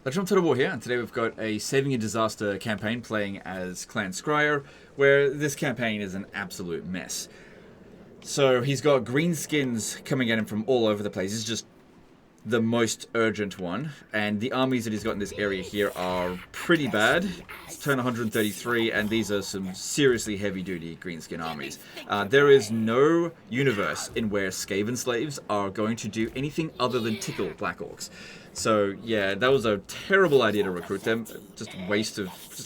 Legend of Total War here, and today we've got a Saving a Disaster campaign playing as Clan Scryer, where this campaign is an absolute mess. So he's got greenskins coming at him from all over the place. This is just the most urgent one, and the armies that he's got in this area here are pretty bad. It's turn 133, and these are some seriously heavy-duty greenskin armies. There is no universe in where Skaven slaves are going to do anything other than tickle Black Orcs. So yeah, that was a terrible idea to recruit them. Just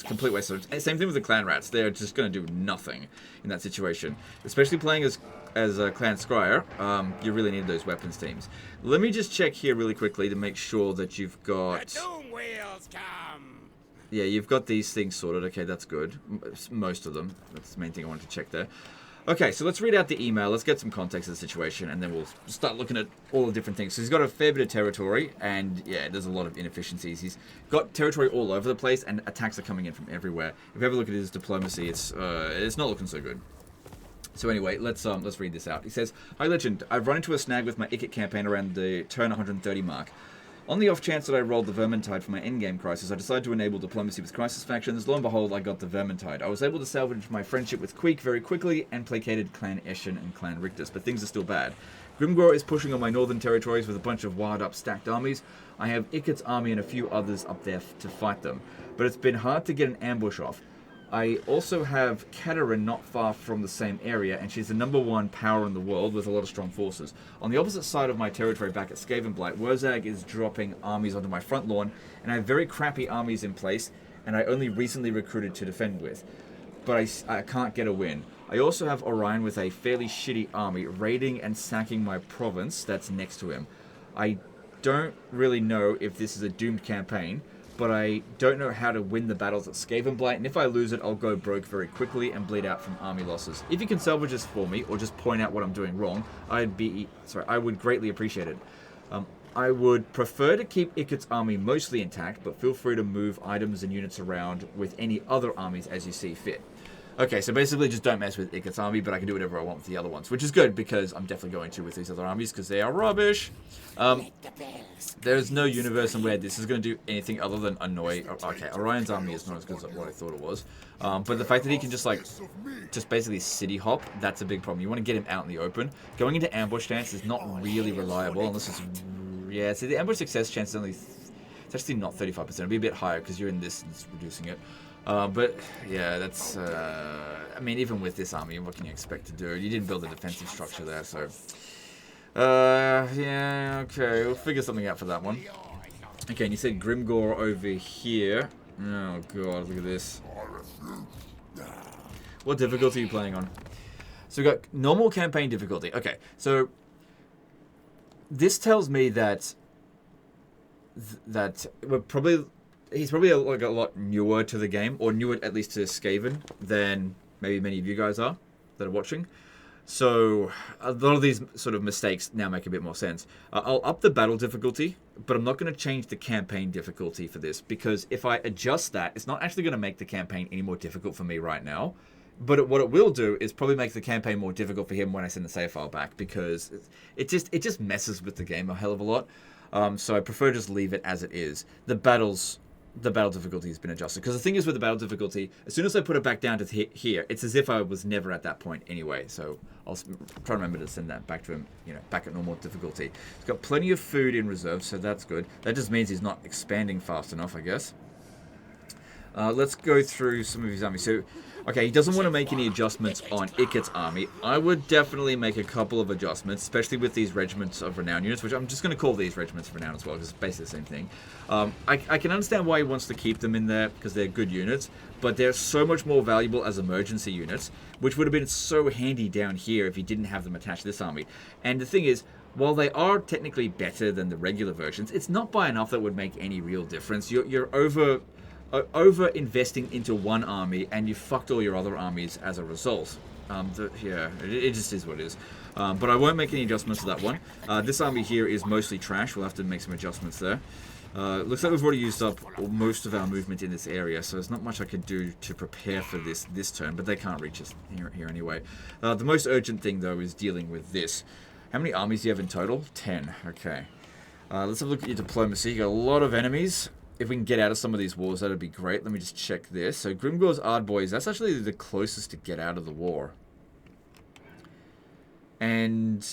complete waste of. Same thing with the clan rats. They're just going to do nothing in that situation. Especially playing as Clan Scryer, you really need those weapons teams. Let me just check here really quickly to make sure that you've got. The doom wheels come. Yeah, you've got these things sorted. Okay, that's good. Most of them. That's the main thing I wanted to check there. Okay, so let's read out the email. Let's get some context of the situation, and then we'll start looking at all the different things. So he's got a fair bit of territory, and yeah, there's a lot of inefficiencies. He's got territory all over the place, and attacks are coming in from everywhere. If you ever look at his diplomacy, it's not looking so good. So anyway, let's read this out. He says, "Hi Legend, I've run into a snag with my Ikit campaign around the turn 130 mark. On the off chance that I rolled the Vermintide for my endgame crisis, I decided to enable diplomacy with crisis factions. Lo and behold, I got the Vermintide. I was able to salvage my friendship with Queek very quickly and placated Clan Eshin and Clan Rictus, but things are still bad. Grimgor is pushing on my northern territories with a bunch of wired up stacked armies. I have Ikit's army and a few others up there to fight them, but it's been hard to get an ambush off. I also have Katerin not far from the same area, and she's the #1 power in the world with a lot of strong forces. On the opposite side of my territory back at Skavenblight, Worag is dropping armies onto my front lawn, and I have very crappy armies in place, and I only recently recruited to defend with. But I can't get a win. I also have Orion with a fairly shitty army, raiding and sacking my province that's next to him. I don't really know if this is a doomed campaign, but I don't know how to win the battles at Skavenblight, and if I lose it, I'll go broke very quickly and bleed out from army losses. If you can salvage this for me, or just point out what I'm doing wrong, I would greatly appreciate it. I would prefer to keep Ikit's army mostly intact, but feel free to move items and units around with any other armies as you see fit." Okay, so basically just don't mess with Ikit's army, but I can do whatever I want with the other ones, which is good, because I'm definitely going to with these other armies, because they are rubbish. There's no universe in where this is going to do anything other than annoy. Okay, Orion's army is not as good as what I thought it was. But the fact that he can just basically city hop, that's a big problem. You want to get him out in the open. Going into ambush stance is not really reliable, unless it's... Yeah, see, the ambush success chance is only... It's actually not 35%. It'll be a bit higher, because you're in this, it's reducing it. But, yeah, that's, I mean, even with this army, what can you expect to do? You didn't build a defensive structure there, so... yeah, okay, we'll figure something out for that one. Okay, and you said Grimgor over here. Oh, God, look at this. What difficulty are you playing on? So we've got normal campaign difficulty. Okay, so... This tells me that... we're probably... He's probably a lot newer to the game, or newer at least to Skaven, than maybe many of you guys are that are watching. So a lot of these sort of mistakes now make a bit more sense. I'll up the battle difficulty, but I'm not going to change the campaign difficulty for this, because if I adjust that, it's not actually going to make the campaign any more difficult for me right now. But what it will do is probably make the campaign more difficult for him when I send the save file back, because it just messes with the game a hell of a lot. So I prefer just leave it as it is. The battle difficulty has been adjusted. Because the thing is with the battle difficulty, as soon as I put it back down to here, it's as if I was never at that point anyway. So I'll try to remember to send that back to him, back at normal difficulty. He's got plenty of food in reserve, so that's good. That just means he's not expanding fast enough, I guess. Let's go through some of his army. So, okay, he doesn't want to make any adjustments on Ikit's army. I would definitely make a couple of adjustments, especially with these regiments of renown units, which I'm just going to call these regiments of renown as well, because it's basically the same thing. I can understand why he wants to keep them in there, because they're good units, but they're so much more valuable as emergency units, which would have been so handy down here if he didn't have them attached to this army. And the thing is, while they are technically better than the regular versions, it's not by enough that would make any real difference. You're over investing into one army, and you fucked all your other armies as a result. It just is what it is. But I won't make any adjustments to that one. This army here is mostly trash. We'll have to make some adjustments there. Looks like we've already used up most of our movement in this area, so there's not much I could do to prepare for this turn, but they can't reach us here anyway. The most urgent thing, though, is dealing with this. How many armies do you have in total? 10. Okay. Let's have a look at your diplomacy. You got a lot of enemies. if we can get out of some of these wars, that'd be great. Let me just check this. So Grimgor's Ardboys, that's actually the closest to get out of the war. And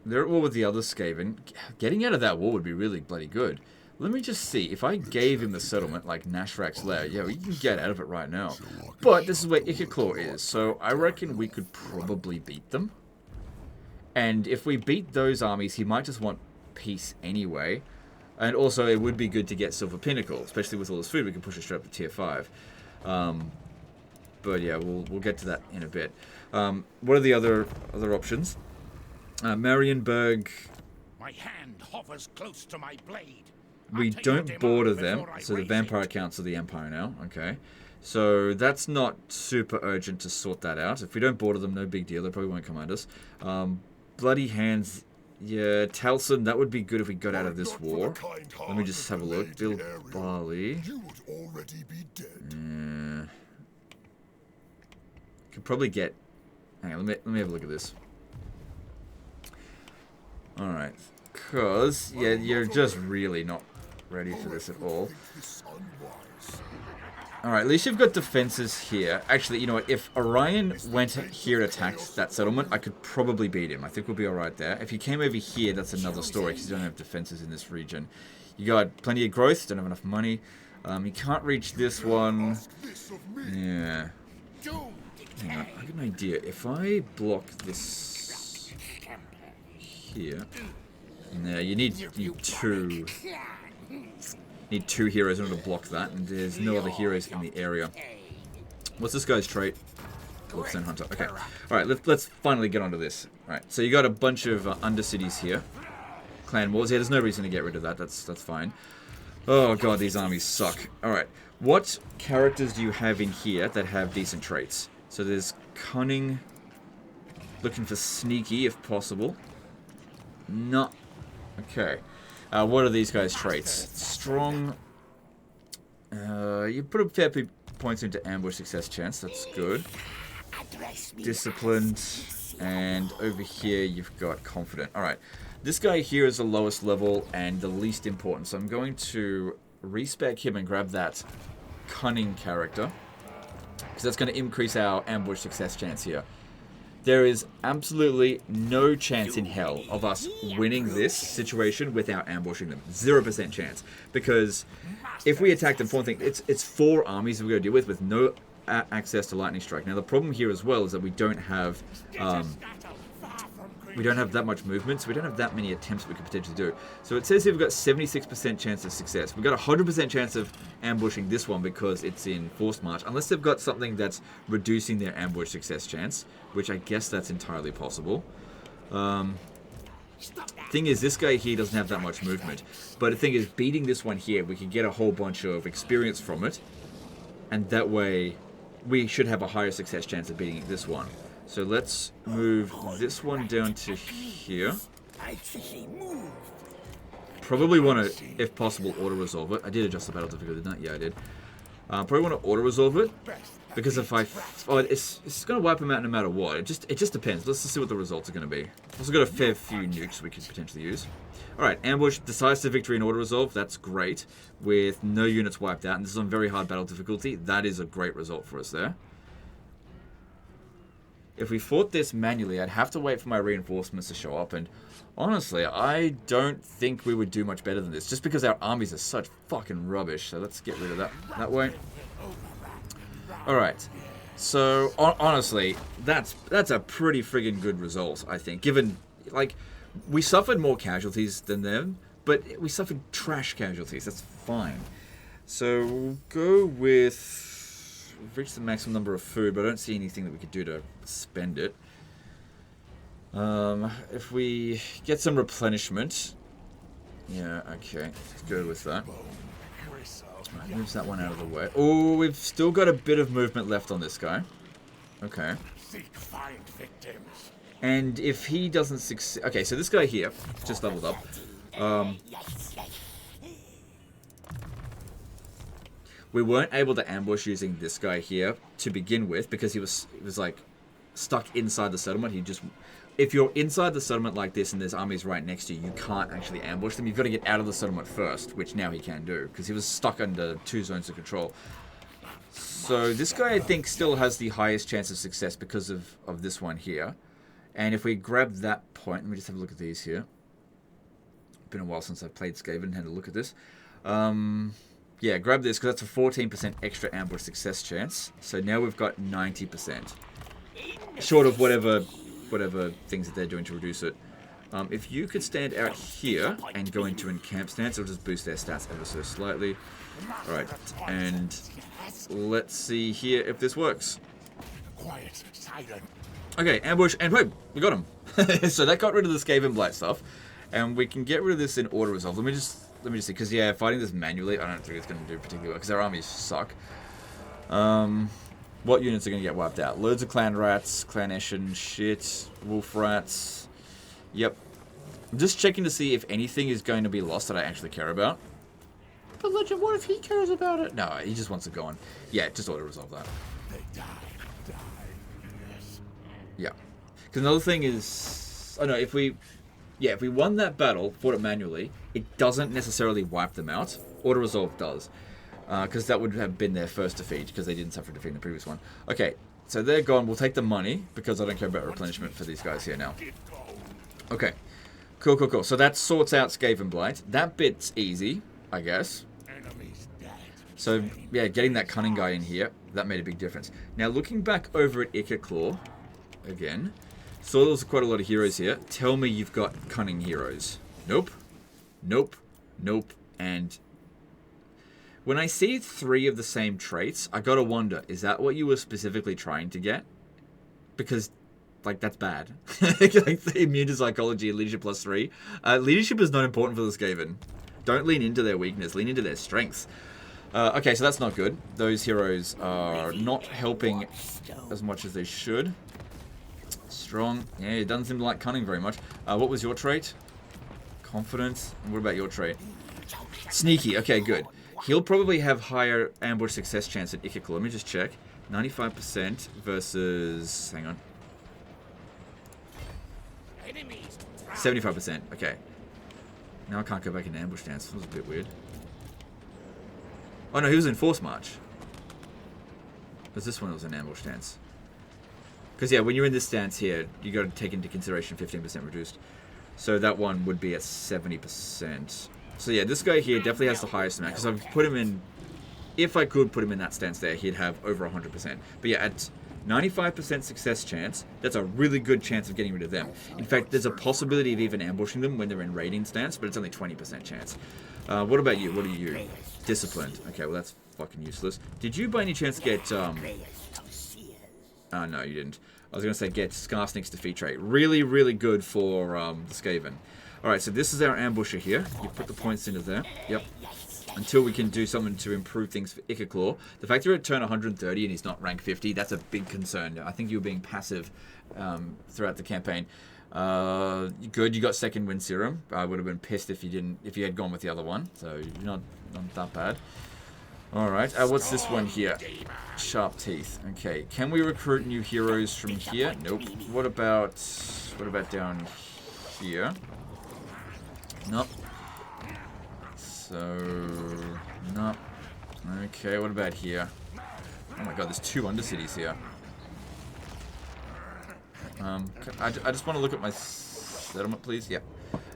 they're at war with the other Skaven. Getting out of that war would be really bloody good. Let me just see. If I gave him the settlement, like Nashrak's Lair, yeah, we can get out of it right now. But this is where Ikiclaw is, so I reckon we could probably beat them. And if we beat those armies, he might just want peace anyway. And also, it would be good to get Silver Pinnacle, especially with all this food. We can push it straight up to tier 5. But yeah, we'll get to that in a bit. What are the other options? Marienburg. My hand hovers close to my blade. We don't border them, so the vampire counts are the Empire now. Okay, so that's not super urgent to sort that out. If we don't border them, no big deal. They probably won't command us. Bloody Hands, yeah, Talson, that would be good if we got out of this war. Let me just have a look. Bill Barley. Could probably get... Hang on, let me have a look at this. Alright. Because, yeah, you're just really not ready for this at all. Alright, at least you've got defenses here. Actually, you know what? If Orion went here and attacked that settlement, I could probably beat him. I think we'll be alright there. If he came over here, that's another story, because you don't have defenses in this region. You got plenty of growth, don't have enough money. You can't reach this one. Yeah. Hang on, I got an idea. If I block this here... No, you need two. Need 2 heroes in order to block that, and there's no other heroes in the area. What's this guy's trait? Wolfson Hunter. Okay. Alright, let's finally get onto this. Alright, so you got a bunch of undercities here. Clan wars. Yeah, there's no reason to get rid of that. That's fine. Oh god, these armies suck. Alright, what characters do you have in here that have decent traits? So there's Cunning. Looking for Sneaky, if possible. Not... Okay. What are these guys' traits? Strong. You put a fair few points into ambush success chance. That's good. Disciplined. And over here you've got confident. Alright. This guy here is the lowest level and the least important. So I'm going to respec him and grab that cunning character. Because that's going to increase our ambush success chance here. There is absolutely no chance in hell of us winning this situation without ambushing them. 0% chance. Because if we attack them, one thing, it's 4 armies that we're going to deal with no access to Lightning Strike. Now the problem here as well is that we don't have that much movement, so we don't have that many attempts we could potentially do. So it says here we've got 76% chance of success. We've got a 100% chance of ambushing this one because it's in Forced March, unless they've got something that's reducing their ambush success chance, which I guess that's entirely possible. Thing is, this guy here doesn't have that much movement. But the thing is, beating this one here, we can get a whole bunch of experience from it, and that way we should have a higher success chance of beating this one. So let's move this one down to here. Probably want to, if possible, auto-resolve it. I did adjust the battle difficulty, didn't I? Yeah, I did. Probably want to auto-resolve it. Because if I... Oh, it's going to wipe them out no matter what. It just depends. Let's just see what the results are going to be. Also got a fair few nukes we could potentially use. Alright, ambush, decisive victory and auto-resolve. That's great. With no units wiped out. And this is on very hard battle difficulty. That is a great result for us there. If we fought this manually, I'd have to wait for my reinforcements to show up, and honestly, I don't think we would do much better than this, just because our armies are such fucking rubbish. So let's get rid of that way. Alright, so honestly, that's a pretty friggin' good result, I think, given, like, we suffered more casualties than them, but we suffered trash casualties, that's fine. So we'll go with... We've reached the maximum number of food, but I don't see anything that we could do to spend it. If we get some replenishment... Yeah, okay. Let's go with that. Right, moves that one out of the way. Oh, we've still got a bit of movement left on this guy. Okay. And if he doesn't succeed... Okay, so this guy here just leveled up. We weren't able to ambush using this guy here to begin with because he was like stuck inside the settlement. He just if you're inside the settlement like this and there's armies right next to you, you can't actually ambush them. You've got to get out of the settlement first, which now he can do, because he was stuck under 2 zones of control. So this guy, I think, still has the highest chance of success because of this one here. And if we grab that point, let me just have a look at these here. Been a while since I've played Skaven and had a look at this. Yeah, grab this, because that's a 14% extra ambush success chance. So now we've got 90%. Short of whatever things that they're doing to reduce it. If you could stand out here and go into encamp stance, it'll just boost their stats ever so slightly. Alright, and let's see here if this works. Quiet, silent. Okay, ambush, and wait, we got him. So that got rid of the Skaven Blight stuff, and we can get rid of this in auto resolve. Let me just see, because yeah, fighting this manually, I don't think it's going to do particularly well, because our armies suck. What units are going to get wiped out? Loads of clan rats, clan Eshin, shit, wolf rats. Yep. I'm just checking to see if anything is going to be lost that I actually care about. But Legend, what if he cares about it? No, he just wants it gone. Yeah, just auto resolve that. They die, yes. Yeah. Because another thing is, I know if we won that battle, fought it manually, it doesn't necessarily wipe them out. Auto resolve does, because that would have been their first defeat, because they didn't suffer defeat in the previous one. Okay, so they're gone. We'll take the money because I don't care about replenishment for these guys here now. Okay, cool. So that sorts out Skaven Blight. That bit's easy, I guess. So yeah, getting that cunning guy in here, that made a big difference. Now looking back over at Claw again, saw there was quite a lot of heroes here. Tell me you've got cunning heroes. Nope, and when I see 3 of the same traits, I gotta wonder, is that what you were specifically trying to get? Because, like, that's bad. Like, immune to psychology and leadership +3. Leadership is not important for this Skaven. Don't lean into their weakness, lean into their strengths. Okay, so that's not good. Those heroes are not helping as much as they should. Strong. Yeah, it doesn't seem to like cunning very much. What was your trait? Confidence. And what about your trait? Sneaky. Okay, good. He'll probably have higher ambush success chance at Ikikul. Let me just check. 95% versus... Hang on. 75%. Okay. Now I can't go back in ambush stance. That was a bit weird. Oh no, he was in force march. Because this one was an ambush stance. Because yeah, when you're in this stance here, you got to take into consideration 15% reduced. So that one would be at 70%. So yeah, this guy here definitely has the highest amount. Because I've put him in... If I could put him in that stance there, he'd have over 100%. But yeah, at 95% success chance, that's a really good chance of getting rid of them. In fact, there's a possibility of even ambushing them when they're in raiding stance, but it's only 20% chance. What about you? What are you? Disciplined. Okay, well that's fucking useless. Did you by any chance get... Oh, no, you didn't. I was going to say get Skarsnik's defeat trait. Really, really good for the Skaven. Alright, so this is our ambusher here. You put the points into there. Yep. Until we can do something to improve things for Ikiclaw. The fact that we're at turn 130 and he's not rank 50, that's a big concern. I think you were being passive throughout the campaign. Good, you got second win serum. I would have been pissed if you had gone with the other one. So you're not that bad. Alright, what's this one here? Sharp teeth. Okay, can we recruit new heroes from here? Nope. What about down here? Nope. So, nope. Okay, what about here? Oh my god, there's 2 undercities here. I just want to look at my settlement, please. Yep.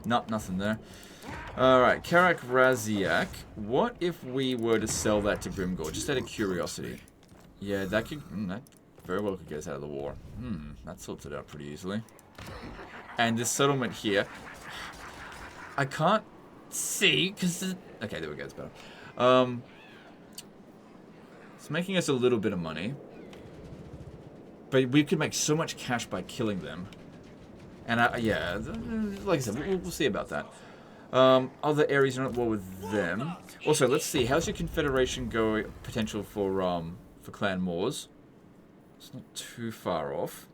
Nothing there. Alright, Karak Raziak. What if we were to sell that to Grimgor? Just out of curiosity. Yeah, that very well could get us out of the war. That sorts it out pretty easily. And this settlement here, I can't see, because... Okay, there we go, it's better. It's making us a little bit of money. But we could make so much cash by killing them. And, yeah, like I said, we'll see about that. Other areas are not at war with them. Also, let's see, how's your Confederation potential for Clan Mors? It's not too far off.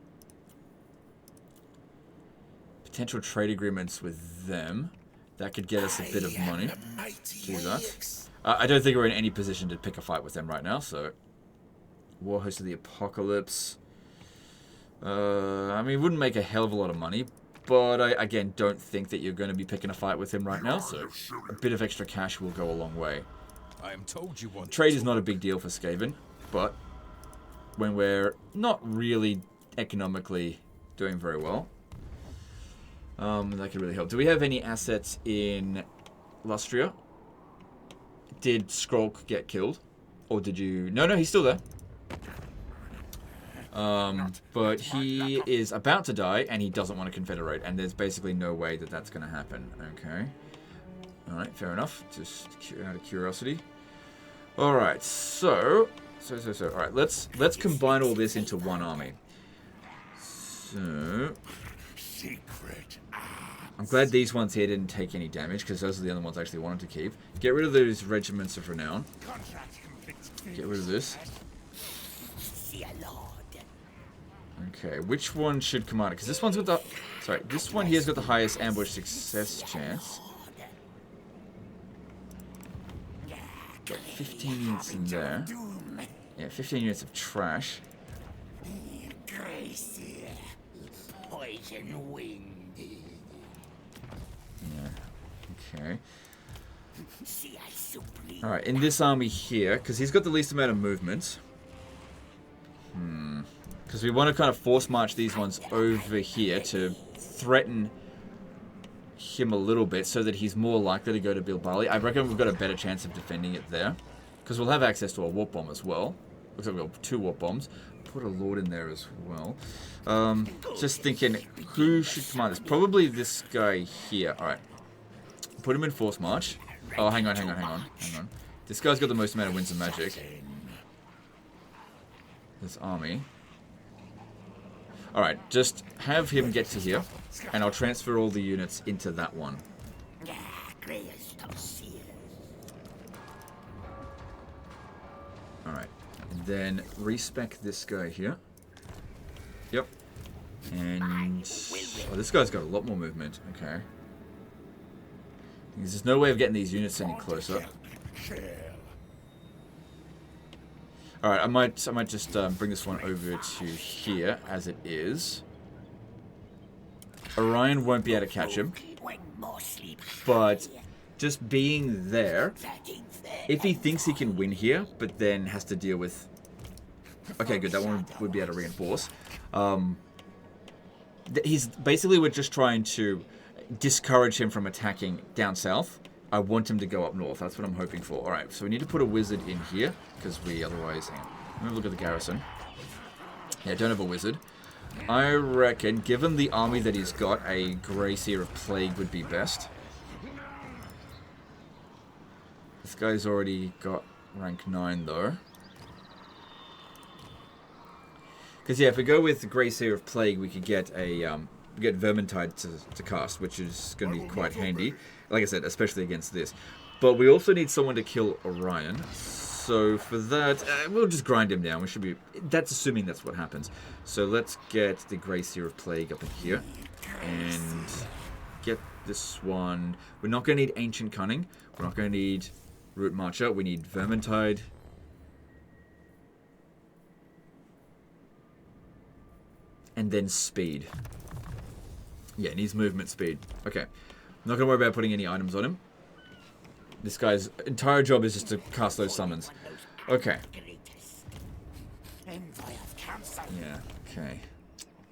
Potential trade agreements with them. That could get us a bit of money. Do that. I don't think we're in any position to pick a fight with them right now, so... War Host of the Apocalypse. I mean, it wouldn't make a hell of a lot of money, but I, again, don't think that you're going to be picking a fight with him right now, so a bit of extra cash will go a long way. I am told you want Trade is not a big deal for Skaven, but when we're not really economically doing very well, that could really help. Do we have any assets in Lustria? Did Skrolk get killed? Or did you... No, he's still there. But he is about to die, and he doesn't want to confederate, and there's basically no way that that's going to happen. Okay. Alright, fair enough. Just out of curiosity. Alright, so... Alright, let's combine all this into one army. So... I'm glad these ones here didn't take any damage, because those are the other ones I actually wanted to keep. Get rid of those regiments of renown. Get rid of this. Okay, which one should command it? Because this one's got the... Sorry, this one here's got the highest ambush success chance. Got 15 units in there. Yeah, 15 units of trash. Poison wind. Yeah, okay. Alright, in this army here, because he's got the least amount of movement. Because we want to kind of force march these ones over here to threaten him a little bit so that he's more likely to go to Bilbali. I reckon we've got a better chance of defending it there. Because we'll have access to a warp bomb as well. Looks like we've got 2 warp bombs. Put a lord in there as well. Just thinking, who should command this? Probably this guy here. Alright. Put him in force march. Oh, hang on. This guy's got the most amount of winds of magic. This army. Alright, just have him get to here, and I'll transfer all the units into that one. Alright, and then respec this guy here. Yep. And... oh, this guy's got a lot more movement. Okay. There's no way of getting these units any closer. Alright, I might just bring this one over to here, as it is. Orion won't be able to catch him. But just being there, if he thinks he can win here, but then has to deal with... okay, good, that one would be able to reinforce. He's basically, we're just trying to discourage him from attacking down south. I want him to go up north. That's what I'm hoping for. Alright, so we need to put a wizard in here, because we otherwise... let me look at the garrison. Yeah, don't have a wizard. I reckon, given the army that he's got, a Grey Seer of Plague would be best. This guy's already got rank 9, though. Because, yeah, if we go with the Grey Seer of Plague, we could get a... get Vermintide to cast, which is going to be quite handy. Like I said, especially against this. But we also need someone to kill Orion. So for that, we'll just grind him down. We should be... that's assuming that's what happens. So let's get the Grey Seer of Plague up in here. And get this one... we're not going to need Ancient Cunning. We're not going to need Root Marcher. We need Vermintide. And then Speed. Yeah, needs movement speed. Okay. Not going to worry about putting any items on him. This guy's entire job is just to cast those summons. Okay. Yeah, okay.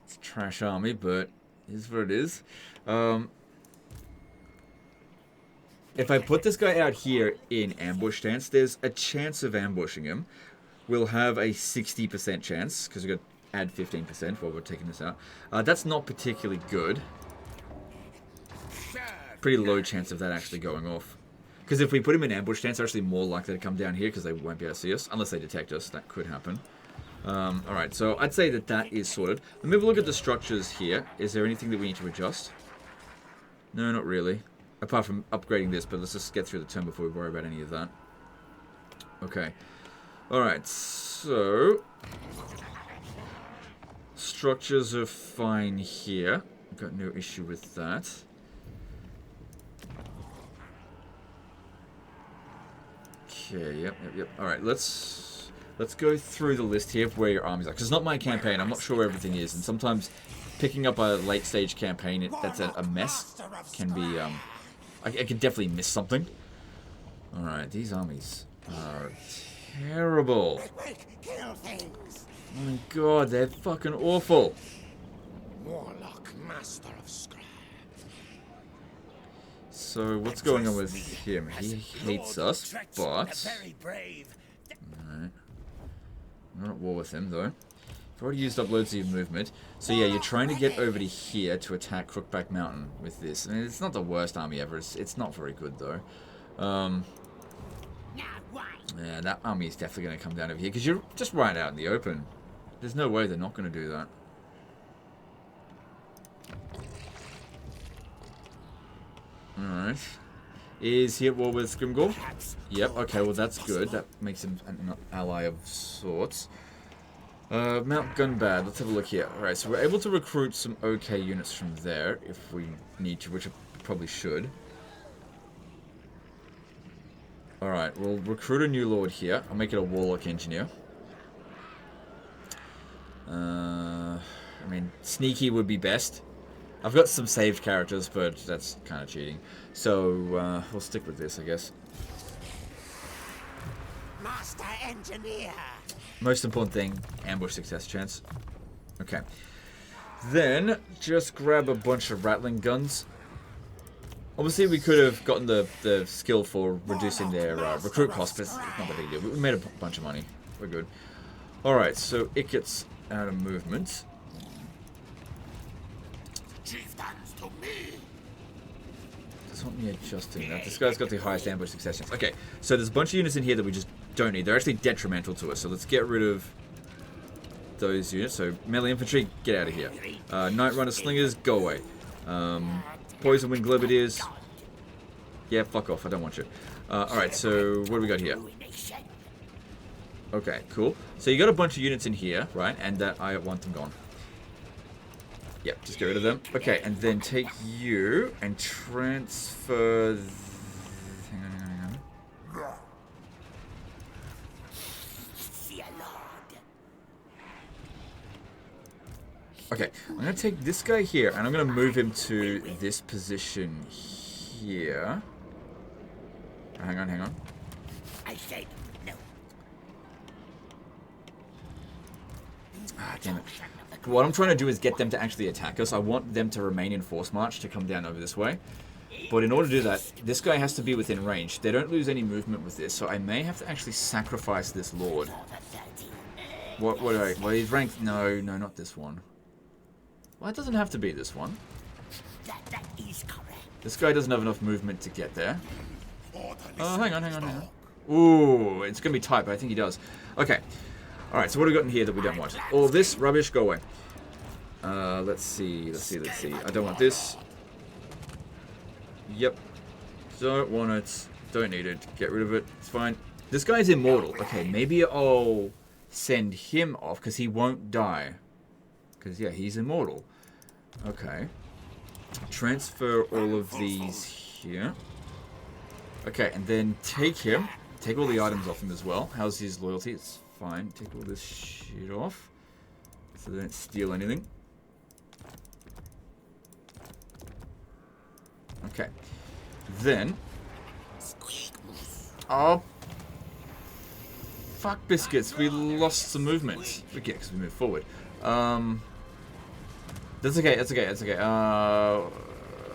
It's a trash army, but here's what it is. If I put this guy out here in ambush stance, there's a chance of ambushing him. We'll have a 60% chance, because we've got to add 15% while we're taking this out. That's not particularly good. Pretty low chance of that actually going off. Because if we put him in ambush stance, they're actually more likely to come down here because they won't be able to see us. Unless they detect us. That could happen. Alright, so I'd say that that is sorted. Let me have a look at the structures here. Is there anything that we need to adjust? No, not really. Apart from upgrading this, but let's just get through the turn before we worry about any of that. Okay. Alright, so... structures are fine here. I've got no issue with that. Okay, yep. Alright, let's Let's go through the list here of where your armies are. Because it's not my campaign. I'm not sure where everything is. And sometimes picking up a late stage campaign that's a mess can be... I could definitely miss something. Alright, these armies are terrible. Oh my god, they're fucking awful. Warlock, master of scrap. So, what's going on with him? He hates us, but... Alright. I'm not at war with him, though. I've already used up loads of movement. So yeah, you're trying to get over to here to attack Crookback Mountain with this. I mean, it's not the worst army ever. It's not very good, though. Yeah, that army is definitely going to come down over here, because you're just right out in the open. There's no way they're not going to do that. Alright. Is he at war with Grimgor? Yep, okay, well that's good. That makes him an ally of sorts. Mount Gunbad, let's have a look here. Alright, so we're able to recruit some okay units from there, if we need to, which I probably should. Alright, we'll recruit a new lord here. I'll make it a warlock engineer. I mean, sneaky would be best. I've got some saved characters, but that's kind of cheating. So, we'll stick with this, I guess. Master engineer. Most important thing, ambush success chance. Okay. Then, just grab a bunch of rattling guns. Obviously, we could have gotten the skill for reducing their recruit cost, but it's not a big deal. We made a bunch of money. We're good. Alright, so it gets out of movement. Chieftains to me. Does want me adjusting that. This guy's got the highest ambush success chance. Okay, so there's a bunch of units in here that we just don't need. They're actually detrimental to us, so let's get rid of those units. So melee infantry, get out of here. Night runner slingers, go away. Poison wind grenadiers, yeah, fuck off. I don't want you. Alright, so what do we got here? Okay, cool. So you got a bunch of units in here, right? And I want them gone. Yep, just get rid of them. Okay, and then take you and transfer... Hang on. Okay, I'm going to take this guy here, and I'm going to move him to this position here. Hang on. I said no. Ah, damn it. What I'm trying to do is get them to actually attack us. I want them to remain in force march to come down over this way. But in order to do that, this guy has to be within range. They don't lose any movement with this, so I may have to actually sacrifice this lord. What do I... Well, he's ranked... No, not this one. Well, it doesn't have to be this one. That is correct. This guy doesn't have enough movement to get there. Oh, hang on. Ooh, it's going to be tight, but I think he does. Okay. Alright, so what have we got in here that we don't want? All this rubbish, go away. Let's see. I don't want this. Yep. Don't want it. Don't need it. Get rid of it. It's fine. This guy's immortal. Okay, maybe I'll send him off, because he won't die. Because, yeah, he's immortal. Okay. Transfer all of these here. Okay, and then take him. Take all the items off him as well. How's his loyalty? It's fine. Take all this shit off. So they don't steal anything. Okay. Then... Oh... Fuck biscuits. We lost some movement. We get because we moved forward. That's okay. I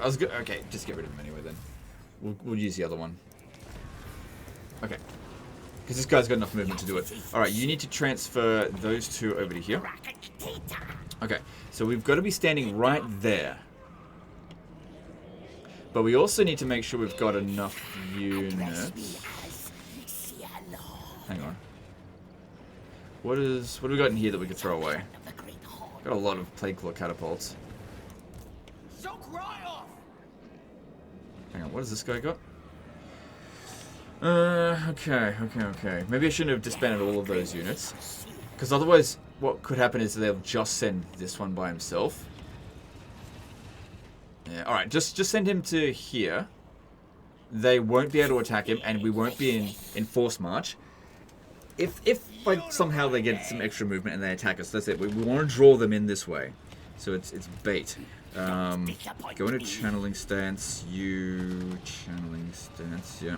was good. Okay, just get rid of him anyway then. We'll use the other one. Okay. Because this guy's got enough movement to do it. Alright, you need to transfer those two over to here. Okay, so we've got to be standing right there. But we also need to make sure we've got enough units. Hang on. What do we got in here that we could throw away? Got a lot of plague claw catapults. Hang on, what has this guy got? Okay. Maybe I shouldn't have disbanded all of those units. Because otherwise, what could happen is they'll just send this one by himself. Yeah, alright, just send him to here. They won't be able to attack him, and we won't be in force march. if like somehow they get some extra movement and they attack us, that's it. We want to draw them in this way, so it's bait. Go into channeling stance. You channeling stance. Yeah.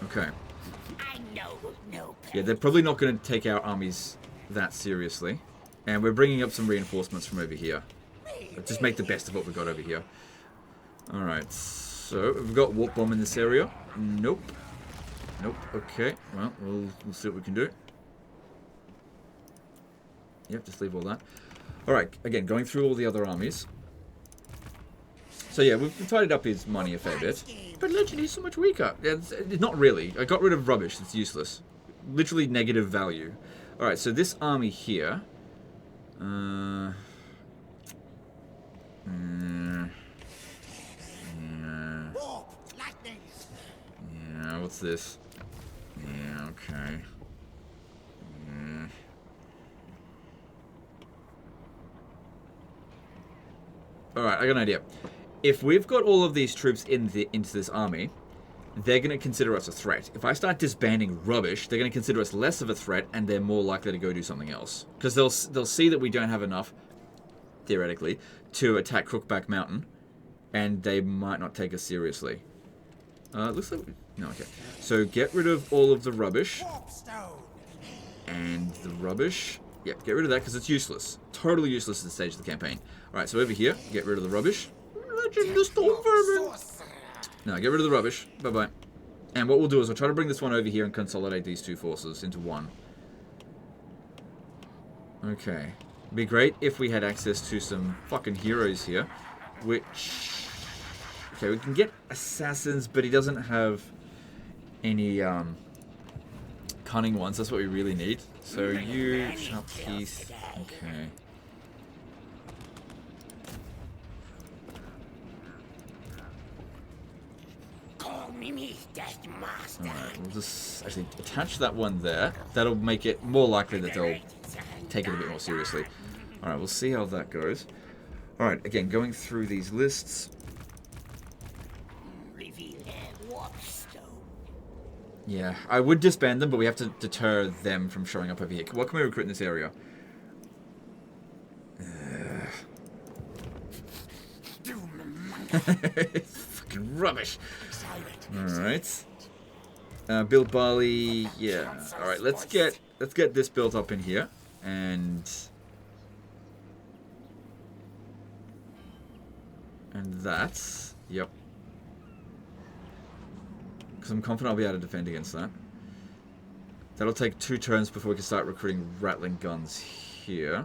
Okay. Yeah, they're probably not going to take our armies that seriously, and we're bringing up some reinforcements from over here. Just make the best of what we've got over here. All right. So we've got warp bomb in this area. Nope. Nope. Okay. Well, we'll see what we can do. Yep. Just leave all that. All right. Again, going through all the other armies. So yeah, we've tidied up his money a fair bit. But legend, he's so much weaker. It's not really. I got rid of rubbish. It's useless. Literally negative value. All right. So this army here. Yeah, what's this? Yeah, okay. Yeah. Alright, I got an idea. If we've got all of these troops into this army, they're going to consider us a threat. If I start disbanding rubbish, they're going to consider us less of a threat, and they're more likely to go do something else. Because they'll see that we don't have enough, theoretically, to attack Crookback Mountain, and they might not take us seriously. Looks like... No, okay. So get rid of all of the rubbish. And the rubbish... Yep, get rid of that because it's useless. Totally useless at this stage of the campaign. Alright, so over here, get rid of the rubbish. Legend, the storm vermin! No, get rid of the rubbish. Bye-bye. And what we'll do is we'll try to bring this one over here and consolidate these two forces into one. Okay. It'd be great if we had access to some fucking heroes here. Which... Okay, we can get assassins, but he doesn't have any cunning ones. That's what we really need. So you, sharp teeth. Okay. Alright, we'll just actually attach that one there. That'll make it more likely that they'll take it a bit more seriously. Alright, we'll see how that goes. Alright, again, going through these lists. Yeah, I would disband them, but we have to deter them from showing up over here. What can we recruit in this area? It's fucking rubbish. Alright. Build barley, yeah. Alright, let's get this built up in here. And that's... Yep. Because I'm confident I'll be able to defend against that. That'll take 2 turns before we can start recruiting rattling guns here.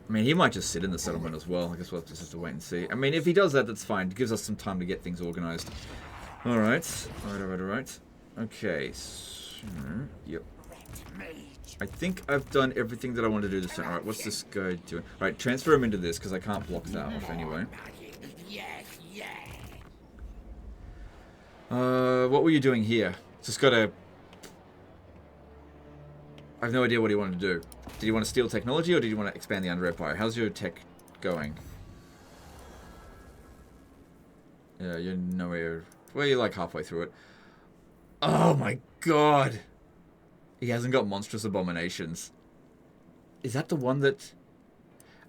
I mean, he might just sit in the settlement as well. I guess we'll just have to wait and see. I mean, if he does that, that's fine. It gives us some time to get things organized. Alright. Alright. Okay. So, yep. I think I've done everything that I want to do this time. Alright, what's this guy doing? Alright, transfer him into this, because I can't block that off anyway. What were you doing here? Just gotta... I have no idea what he wanted to do. Did he want to steal technology, or did he want to expand the Under Empire? How's your tech going? Yeah, you're nowhere... Well, you're like halfway through it. Oh my god! He hasn't got monstrous abominations. Is that the one that...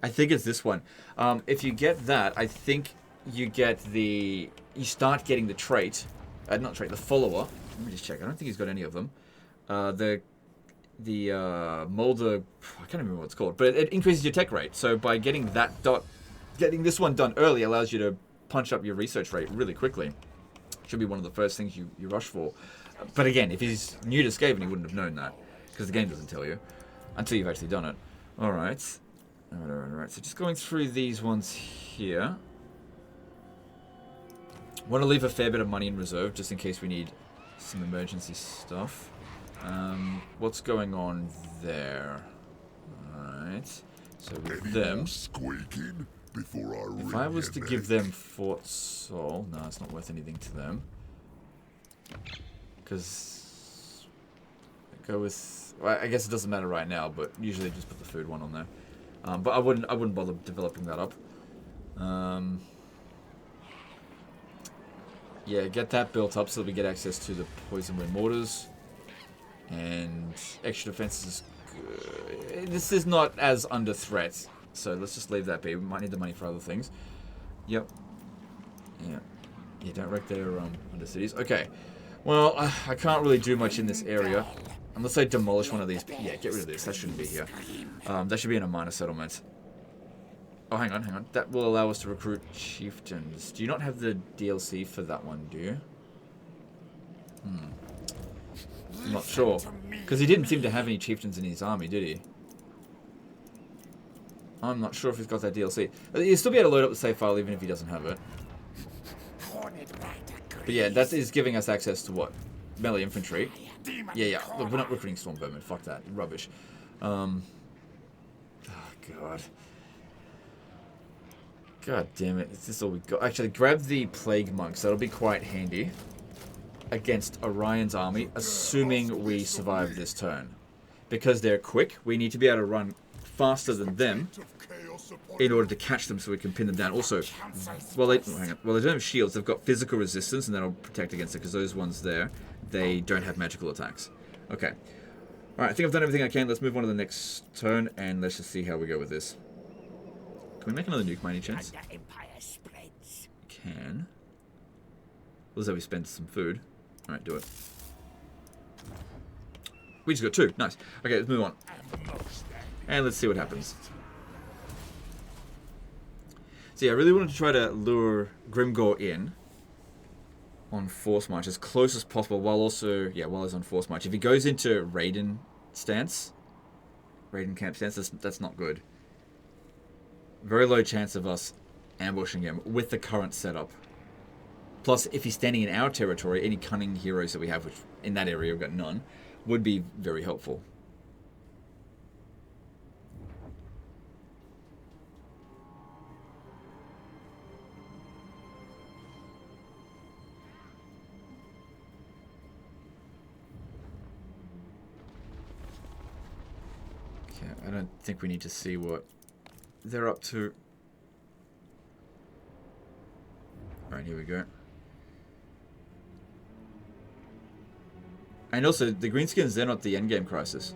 I think it's this one. If you get that, I think you get the... You start getting the trait... not trait, the follower. Let me just check. I don't think he's got any of them. The molder... I can't remember what it's called. But it increases your tech rate. So by getting that getting this one done early allows you to punch up your research rate really quickly. Should be one of the first things you rush for. But again, if he's new to Skaven, he wouldn't have known that. Because the game doesn't tell you. Until you've actually done it. Alright. Alright. So just going through these ones here. Want to leave a fair bit of money in reserve, just in case we need some emergency stuff. What's going on there? Alright. So with them... If I was to give them Fort Sol... No, it's not worth anything to them. Because... Go with... Well, I guess it doesn't matter right now, but usually just put the food one on there. But I wouldn't bother developing that up. Yeah, get that built up so that we get access to the poison wind mortars. And extra defense is good. This is not as under threat, so let's just leave that be. We might need the money for other things. Yep. Yeah. Yeah, don't wreck their undercities. Okay. Well, I can't really do much in this area. Unless I demolish one of these. Yeah, get rid of this. That shouldn't be here. That should be in a minor settlement. Oh, hang on, hang on. That will allow us to recruit chieftains. Do you not have the DLC for that one, do you? I'm not sure. Because he didn't seem to have any chieftains in his army, did he? I'm not sure if he's got that DLC. He'll still be able to load up the save file even if he doesn't have it. But yeah, that is giving us access to what? Melee infantry. Yeah. Look, we're not recruiting Stormbowmen. Fuck that. Rubbish. Oh, God. God damn it. Is this all we got? Actually, grab the Plague Monks. That'll be quite handy. Against Orion's army, assuming we survive this turn. Because they're quick, we need to be able to run faster than them in order to catch them so we can pin them down. Also, well, they don't have shields. They've got physical resistance, and that'll protect against it, because those ones there, they don't have magical attacks. Okay. Alright, I think I've done everything I can. Let's move on to the next turn, and let's just see how we go with this. Can we make another nuke by any chance? Can. Looks like we spent some food. Alright, do it. We just got 2. Nice. Okay, let's move on. And let's see what happens. So yeah, I really wanted to try to lure Grimgor in on force march as close as possible while also, while he's on force march. If he goes into Raiden stance, Raiden camp stance, that's not good. Very low chance of us ambushing him with the current setup. Plus, if he's standing in our territory, any cunning heroes that we have, which in that area we've got none, would be very helpful. Okay, I don't think we need to see what they're up to. Alright, here we go. And also, the greenskins, they're not the endgame crisis.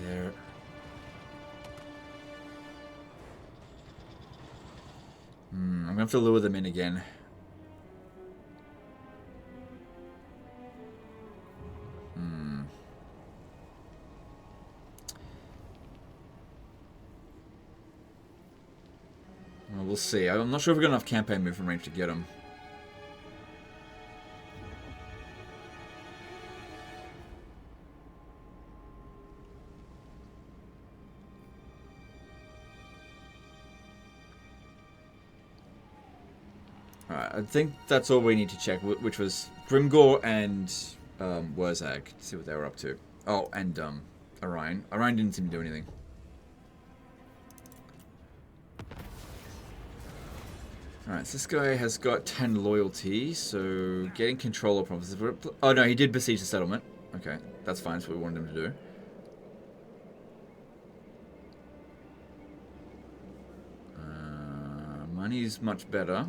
They're... I'm going to have to lure them in again. Well, we'll see. I'm not sure if we've got enough campaign movement range to get them. Alright, I think that's all we need to check, which was Grimgor and Worag. See what they were up to. Oh, and Orion. Orion didn't seem to do anything. Alright, so this guy has got 10 loyalty, so getting control of provinces. Oh no, he did besiege the settlement. Okay, that's fine, that's what we wanted him to do. Money's much better.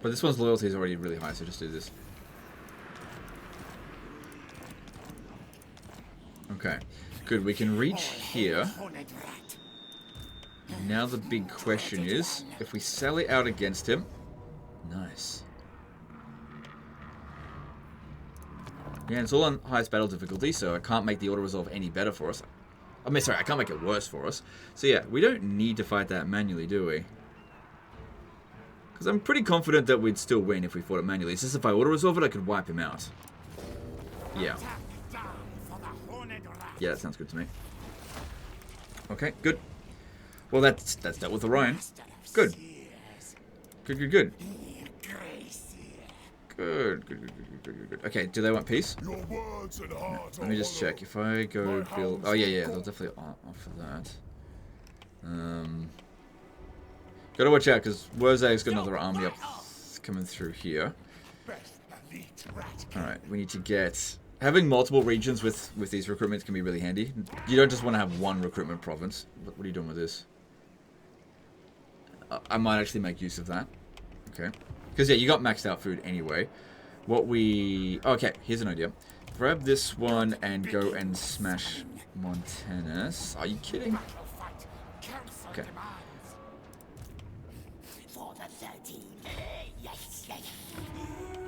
But this one's loyalty is already really high, so just do this. Okay, good. We can reach here. Now the big question is, if we sally out against him... Nice. Yeah, it's all on highest battle difficulty, so I can't make the auto-resolve any better for us. I mean, sorry, I can't make it worse for us. So yeah, we don't need to fight that manually, do we? Because I'm pretty confident that we'd still win if we fought it manually. It's just if I auto-resolve it, I could wipe him out. Yeah. Yeah, that sounds good to me. Okay, good. Well, that's dealt with Orion. Good. Good. Good. Okay, do they want peace? No, let me just check. If I go build... Oh, yeah, they'll definitely offer that. Gotta watch out, because Worag's got another army up coming through here. Alright, we need to get... Having multiple regions with these recruitments can be really handy. You don't just want to have one recruitment province. What are you doing with this? I might actually make use of that. Okay. Because, yeah, you got maxed out food anyway. What we... Okay, here's an idea. Grab this one and go and smash Montanus. Are you kidding? Okay.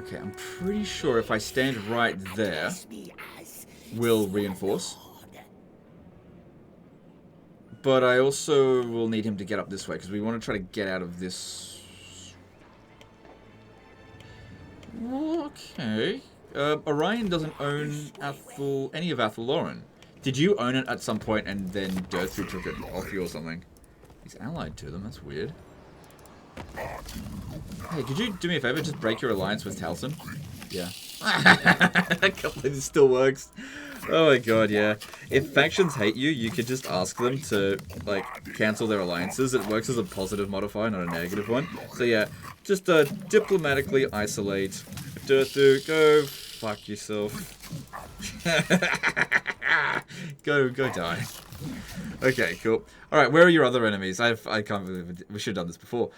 Okay, I'm pretty sure if I stand right there, we'll reinforce. But I also will need him to get up this way, because we want to try to get out of this. Okay. Orion doesn't own any of Athelloran. Did you own it at some point and then Dirthu took it off you or something? He's allied to them, that's weird. Hey, could you do me a favor? Just break your alliance with Taliesin? Yeah. I can't believe this still works. Oh my god, yeah. If factions hate you, you could just ask them to, like, cancel their alliances. It works as a positive modifier, not a negative one. So yeah, just diplomatically isolate. Dirthu, go fuck yourself. Go die. Okay, cool. Alright, where are your other enemies? I can't believe it. We should have done this before.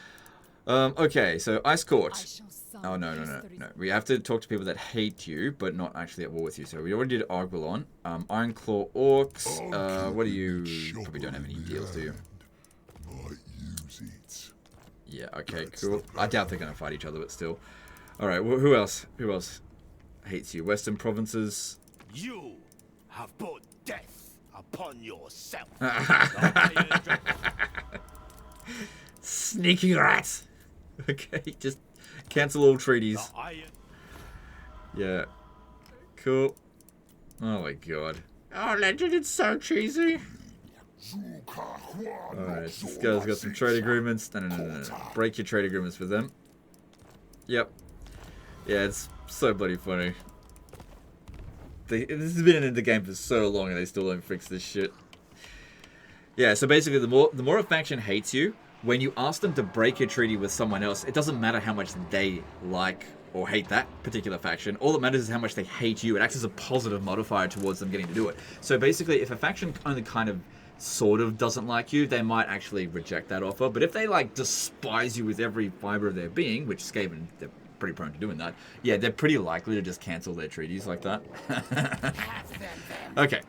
Okay, so Ice Court. Oh, no. We have to talk to people that hate you, but not actually at war with you. So we already did Argwalon. Ironclaw Orcs. What do you... Probably don't have any deals, do you? Yeah, okay, cool. I doubt they're going to fight each other, but still. Alright, well, who else? Who else hates you? Western provinces. You have put death upon yourself. Sneaky rat! Okay, just cancel all treaties. Yeah. Cool. Oh my god. Oh, Legend, it's so cheesy. Alright, this guy's got some trade agreements. No. Break your trade agreements with them. Yep. Yeah, it's so bloody funny. This has been in the game for so long and they still don't fix this shit. Yeah, so basically the more a faction hates you, when you ask them to break your treaty with someone else, it doesn't matter how much they like or hate that particular faction. All that matters is how much they hate you. It acts as a positive modifier towards them getting to do it. So basically, if a faction only kind of sort of doesn't like you, they might actually reject that offer. But if they like despise you with every fiber of their being, which Skaven, they're pretty prone to doing that, yeah, they're pretty likely to just cancel their treaties like that. Okay.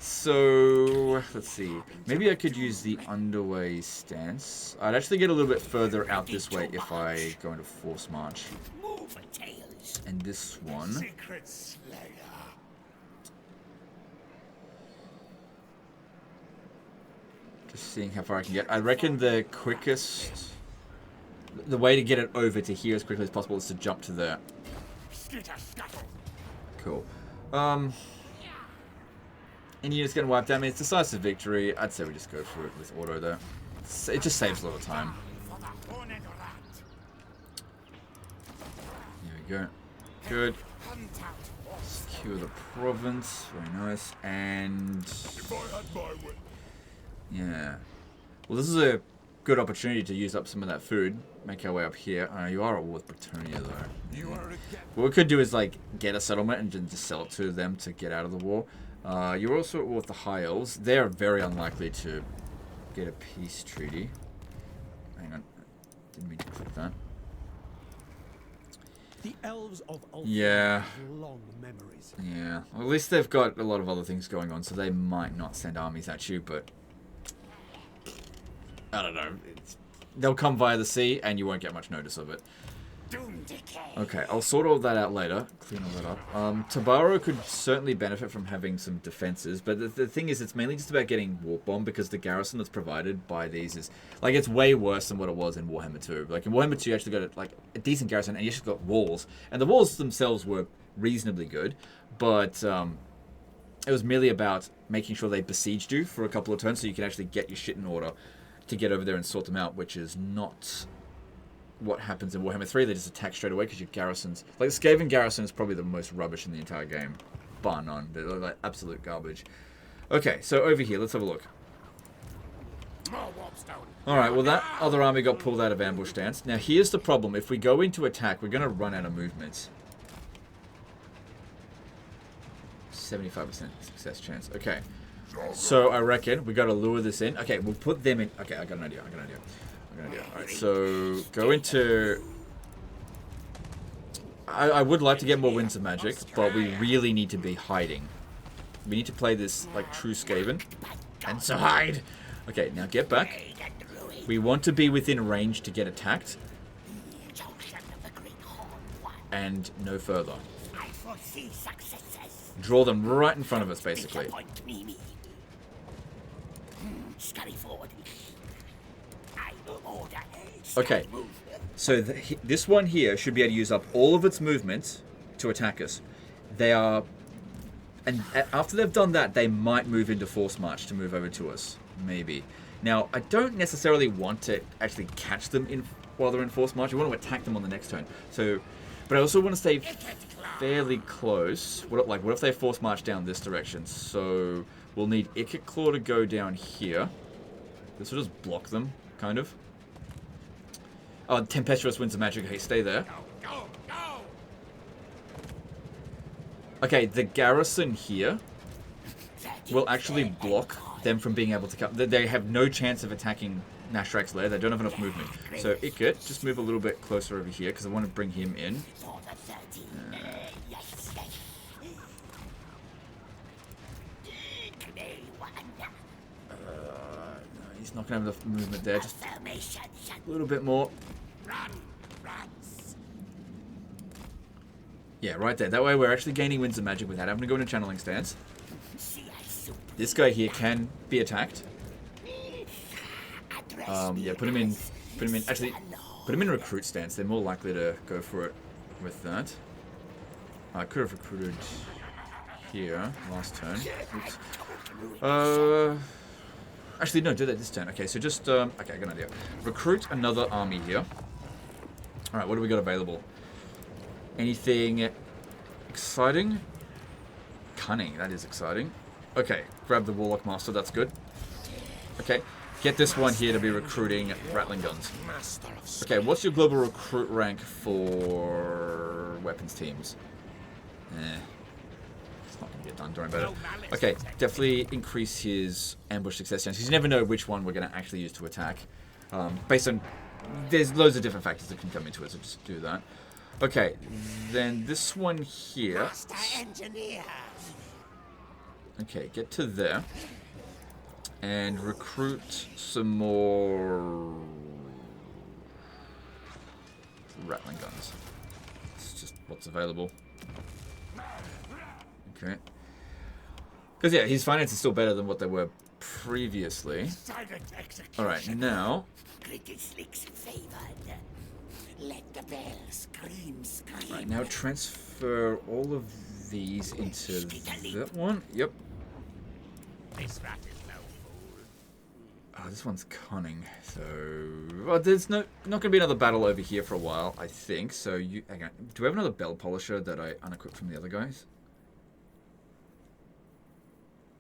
So, let's see. Maybe I could use the underway stance. I'd actually get a little bit further out this way if I go into force march. And this one. Just seeing how far I can get. I reckon the quickest... The way to get it over to here as quickly as possible is to jump to there. Cool. Any units getting wiped out? I mean, it's decisive victory. I'd say we just go for it with auto, though. It just saves a lot of time. There we go. Good. Secure the province. Very nice. And... yeah. Well, this is a good opportunity to use up some of that food. Make our way up here. You are at war with Bretonia, though. What we could do is, like, get a settlement and just sell it to them to get out of the war. You're also at war with the High Elves. They're very unlikely to get a peace treaty. Hang on. Didn't mean to click that. The elves of yeah. have long memories. Yeah. Well, at least they've got a lot of other things going on, so they might not send armies at you, but... I don't know. They'll come via the sea, and you won't get much notice of it. Okay, I'll sort all that out later. Clean all that up. Tabaro could certainly benefit from having some defenses, but the thing is, it's mainly just about getting warp bomb because the garrison that's provided by these is like it's way worse than what it was in Warhammer 2. Like in Warhammer 2, you actually got like a decent garrison, and you actually got walls, and the walls themselves were reasonably good, but it was merely about making sure they besieged you for a couple of turns so you could actually get your shit in order to get over there and sort them out, which is not what happens in Warhammer 3. They just attack straight away because your garrisons... Like, the Skaven garrison is probably the most rubbish in the entire game. Bar none. They're like absolute garbage. Okay, so over here, let's have a look. Alright, well that other army got pulled out of ambush stance. Now here's the problem. If we go into attack, we're going to run out of movement. 75% success chance. Okay. So I reckon we got to lure this in. Okay, we'll put them in... Okay, I got an idea. Good idea. Alright, so go into... I would like to get more Winds of Magic, but we really need to be hiding. We need to play this like true Skaven. And so hide! Okay, now get back. We want to be within range to get attacked. And no further. Draw them right in front of us, basically. Okay, so this one here should be able to use up all of its movement to attack us. They are... And after they've done that, they might move into Force March to move over to us. Maybe. Now, I don't necessarily want to actually catch them while they're in Force March. We want to attack them on the next turn. So, but I also want to stay fairly close. What if they Force March down this direction? So, we'll need Ikit Claw to go down here. This will just block them, kind of. Oh, Tempestuous Winds of Magic. Okay, stay there. Okay, the garrison here will actually block them from being able to come. They have no chance of attacking Nashrak's lair. They don't have enough movement. So Ikit, just move a little bit closer over here because I want to bring him in. No, he's not going to have enough movement there. Just a little bit more. Yeah, right there. That way we're actually gaining Winds of Magic without having to go into channeling stance. This guy here can be attacked. Yeah, put him in. Actually, put him in recruit stance. They're more likely to go for it with that. I could have recruited here last turn. Oops. Actually, no, do that this turn. Okay, so just okay, good idea. Recruit another army here. All right, what do we got available? Anything exciting? Cunning, that is exciting. Okay, grab the Warlock Master, that's good. Okay, get this one here to be recruiting Rattling Guns. Okay, what's your global recruit rank for weapons teams? It's not going to get done, don't worry about it. Okay, definitely increase his ambush success chance. You never know which one we're going to actually use to attack. Based on... There's loads of different factors that can come into it, so just do that. Okay, then this one here. Okay, get to there. And recruit some more Rattling Guns. It's just what's available. Okay. Because, yeah, his finance is still better than what they were previously. Alright, now... Let the bell scream. Right, now transfer all of these into that one. Yep. This rat is no fool. Oh, this one's cunning. So, well, there's not going to be another battle over here for a while, I think. So, hang on. Do we have another bell polisher that I unequipped from the other guys?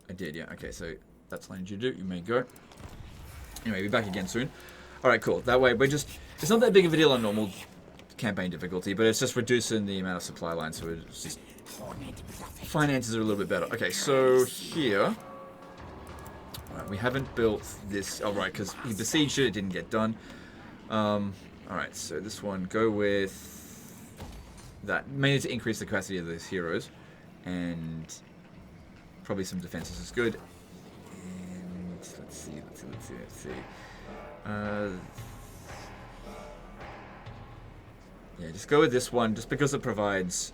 I did, yeah. Okay, so that's something you do. You may go. Anyway, be back again soon. Alright, cool. That way, we're just... It's not that big of a deal on normal campaign difficulty, but it's just reducing the amount of supply lines, so it's just... Finances are a little bit better. Okay, so here... Alright, we haven't built this... Oh, right, because he besieged it, it didn't get done. Alright, so this one, go with... That. Mainly to increase the capacity of these heroes. And... Probably some defenses is good. And... Let's see. Yeah, just go with this one, just because it provides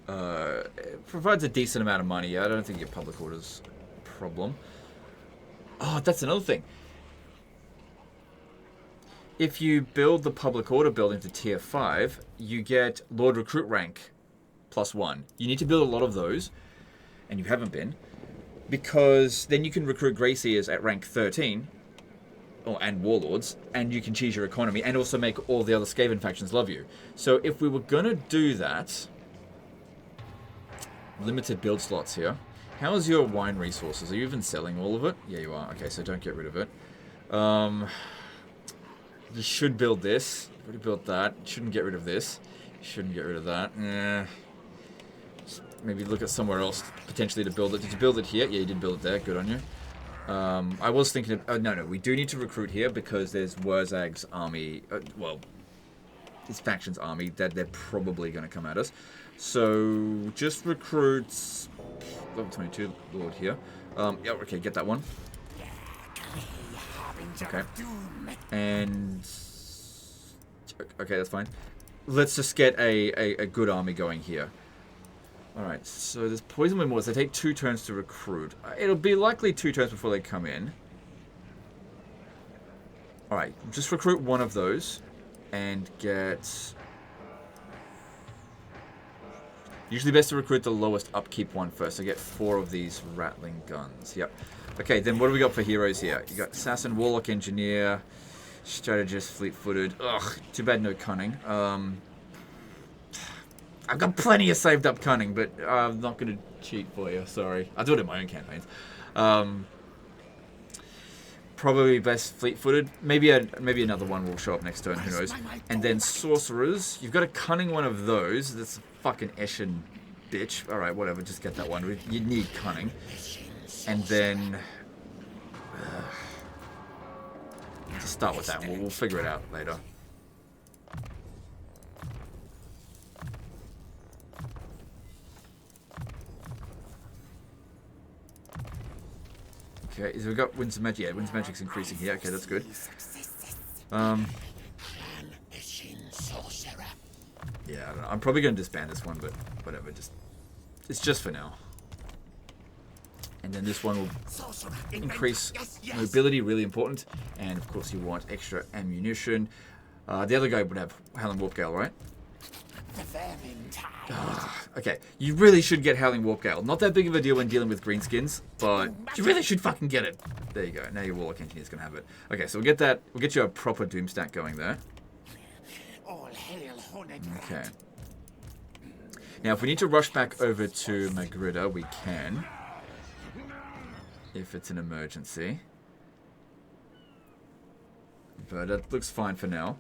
a decent amount of money. I don't think your public order's a problem. Oh, that's another thing. If you build the public order building to tier 5, you get Lord Recruit rank +1. You need to build a lot of those, and you haven't been, because then you can recruit Greyseers at rank 13, and Warlords, and you can choose your economy, and also make all the other Skaven factions love you. So if we were going to do that... Limited build slots here. How is your wine resources? Are you even selling all of it? Yeah, you are. Okay, so don't get rid of it. You should build this. You've already built that. You shouldn't get rid of this. You shouldn't get rid of that. Maybe look at somewhere else, potentially, to build it. Did you build it here? Yeah, you did build it there. Good on you. I was thinking of... Oh, no, we do need to recruit here because there's Wurzag's army... well, his faction's army that they're probably going to come at us. So, just recruit... Level 22 Lord here. Yeah, okay, get that one. Okay. And... Okay, that's fine. Let's just get a good army going here. Alright, so there's Poison Wind Wars. They take 2 turns to recruit. It'll be likely 2 turns before they come in. Alright, just recruit one of those. And get... Usually best to recruit the lowest upkeep one first. So get 4 of these rattling guns. Yep. Okay, then what do we got for heroes here? You got Assassin, Warlock, Engineer, Strategist, Fleet-footed. Ugh, too bad no Cunning. I've got plenty of saved up Cunning, but I'm not going to cheat for you. Sorry. I'll do it in my own campaigns. Probably best Fleet-footed. Maybe another one will show up next turn. Who knows? And then Sorcerers. You've got a Cunning one of those. That's a fucking Eshin bitch. Alright, whatever. Just get that one. You need Cunning. And then... just start with that. We'll figure it out later. Okay, so we've got Winds of Magic. Yeah, Winds of Magic's increasing here. Okay, that's good. Yeah, I don't know. I'm probably going to disband this one, but whatever. It's just for now. And then this one will increase mobility, really important. And of course, you want extra ammunition. The other guy would have Howling Warp Gale, right? Okay, you really should get Howling Warp Gale. Not that big of a deal when dealing with greenskins, but you really should fucking get it. There you go. Now your Warlock Engineer's gonna have it. Okay, so we'll get that. We'll get you a proper Doom stack going there. Okay. Now, if we need to rush back over to Magritta, we can. If it's an emergency. But that looks fine for now.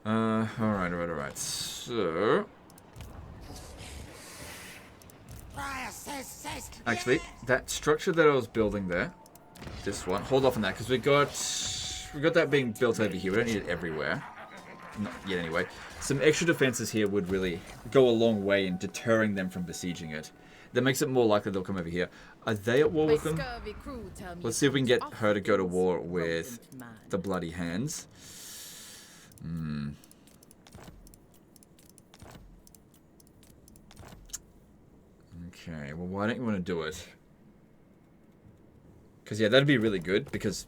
Alright. So... Actually, that structure that I was building there, this one, hold off on that, because we got that being built over here. We don't need it everywhere. Not yet anyway. Some extra defenses here would really go a long way in deterring them from besieging it. That makes it more likely they'll come over here. Are they at war with them? Let's see if we can get her to go to war with the Bloody Hands. Okay, well, why don't you want to do it? Because, yeah, that'd be really good, because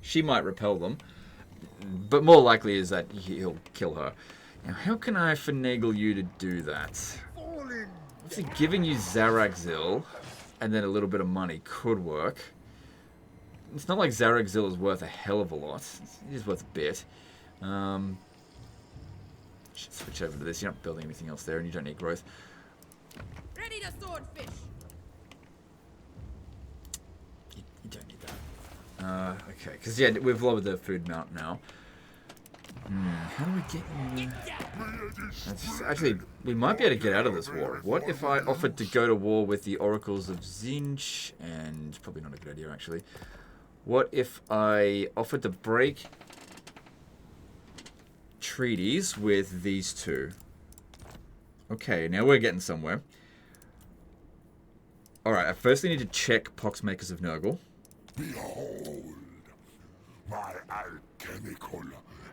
she might repel them. But more likely is that he'll kill her. Now, how can I finagle you to do that? Obviously, giving you Zaragzil and then a little bit of money could work. It's not like Zaragzil is worth a hell of a lot. It is worth a bit. Should switch over to this. You're not building anything else there, and you don't need growth. Ready to swordfish. You don't need that. Okay, because yeah, we've lowered the food mount now. How do we get you? Actually, we might be able to get out of this war. What if I offered to go to war with the Oracles of Zinch? And probably not a good idea, actually. What if I offered to break treaties with these two? Okay, now we're getting somewhere. Alright, I firstly need to check Poxmakers of Nurgle. Behold, my alchemical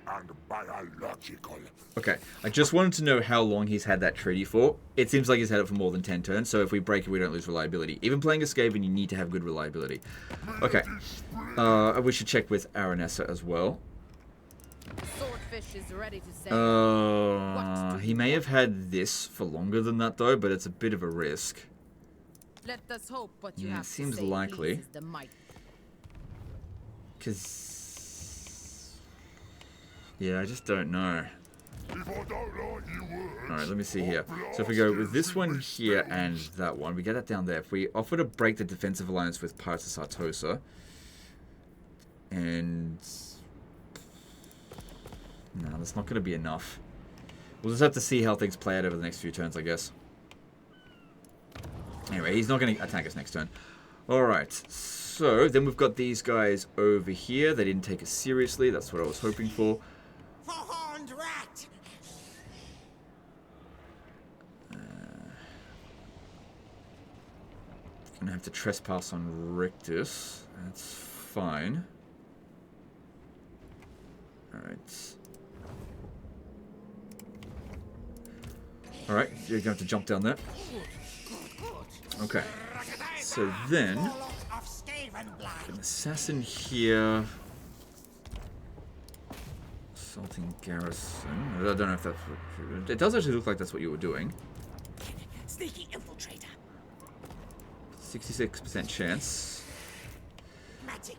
and biological. Okay, I just wanted to know how long he's had that treaty for. It seems like he's had it for more than 10 turns, so if we break it, we don't lose reliability. Even playing a Skaven, you need to have good reliability. Okay, we should check with Aranessa as well. Swordfish is ready to say. He may have had this for longer than that, though, but it's a bit of a risk. Let us hope what you Yeah, have it seems to say likely. pleases the might. Because... yeah, I just don't know. Alright, let me see here. So if we go with this one here and that one, we get that down there. If we offer to break the defensive alliance with Pirates of Sartosa, and... no, that's not going to be enough. We'll just have to see how things play out over the next few turns, I guess. Anyway, he's not going to attack us next turn. Alright, so then we've got these guys over here. They didn't take us seriously. That's what I was hoping for. For horned rat! Gonna have to trespass on Rictus. That's fine. Alright. Alright, you're gonna have to jump down there. Okay. So then, an assassin here. Assaulting garrison. I don't know if that's what... It does actually look like that's what you were doing. Sneaky infiltrator. 66% chance.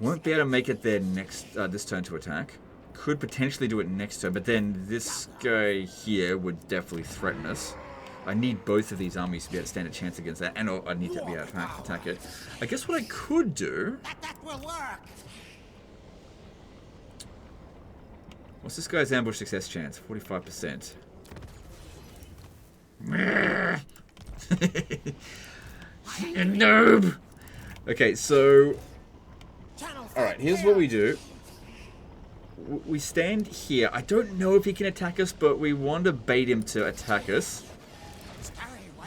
Won't be able to make it there next this turn to attack. Could potentially do it next turn, but then this guy here would definitely threaten us. I need both of these armies to be able to stand a chance against that, and I need to be able to attack it. I guess what I could do... That will work. What's this guy's ambush success chance? 45%. Noob! Okay, so... Alright, here's what we do. We stand here. I don't know if he can attack us, but we want to bait him to attack us.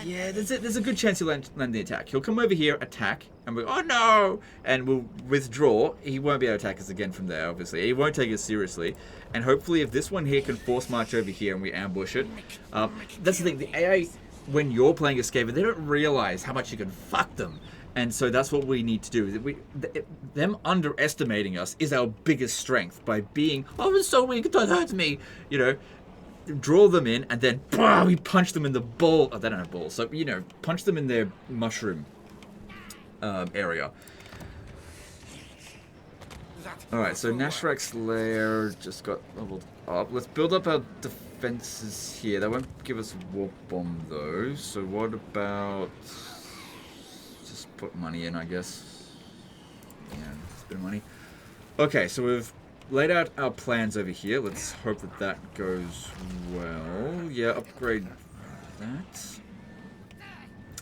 Yeah, there's a good chance he'll land the attack. He'll come over here, attack, and we'll, oh no! And we'll withdraw. He won't be able to attack us again from there, obviously. He won't take us seriously. And hopefully if this one here can force march over here and we ambush it. That's the thing, the AI, when you're playing a Skaven, they don't realize how much you can fuck them. And so that's what we need to do. Them underestimating us is our biggest strength by being, oh, it's so weak, don't hurt me. You know, draw them in and then we punch them in the ball. Oh, they don't have balls. So, you know, punch them in their mushroom area. Alright, so Nashrak's lair just got leveled up. Let's build up our defenses here. That won't give us warp bomb though. So what about... just put money in, I guess. Yeah, it's a bit of money. Okay, so we've laid out our plans over here. Let's hope that that goes well. Yeah, upgrade that.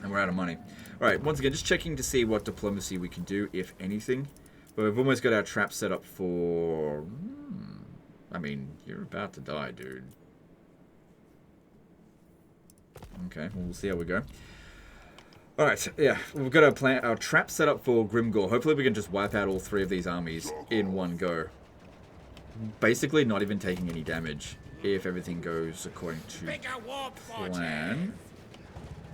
And we're out of money. Alright, once again, just checking to see what diplomacy we can do, if anything. But we've almost got our trap set up for... I mean, you're about to die, dude. Okay, well, we'll see how we go. Alright, yeah, we've got our trap set up for Grimgor. Hopefully we can just wipe out all three of these armies in one go. Basically not even taking any damage if everything goes according to plan.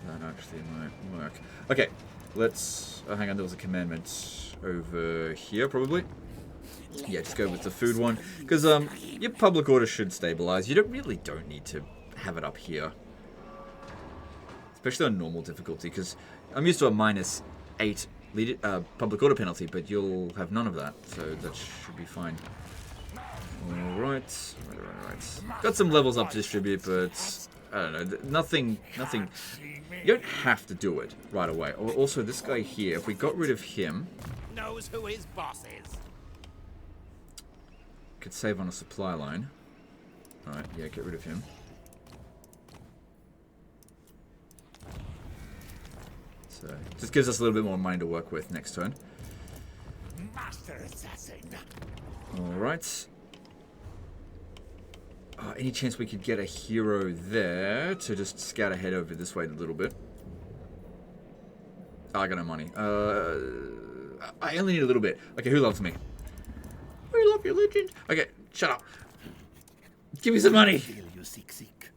That actually might work. Okay, let's... Oh, hang on, there was a commandment over here, probably. Yeah, just go with the food one. Because your public order should stabilize. You really don't need to have it up here. Especially on normal difficulty, because I'm used to a -8 public order penalty, but you'll have none of that, so that should be fine. Alright. Got some levels up to distribute, but I don't know, nothing, you don't have to do it right away. Also, this guy here, if we got rid of him... knows who his boss is. Could save on a supply line. Alright, yeah, get rid of him. So, just gives us a little bit more money to work with next turn. Master assassin. Alright. Any chance we could get a hero there to just scout ahead over this way a little bit? Oh, I got no money. I only need a little bit. Okay, who loves me? We love you, legend. Okay, shut up. Give me some money. You seek.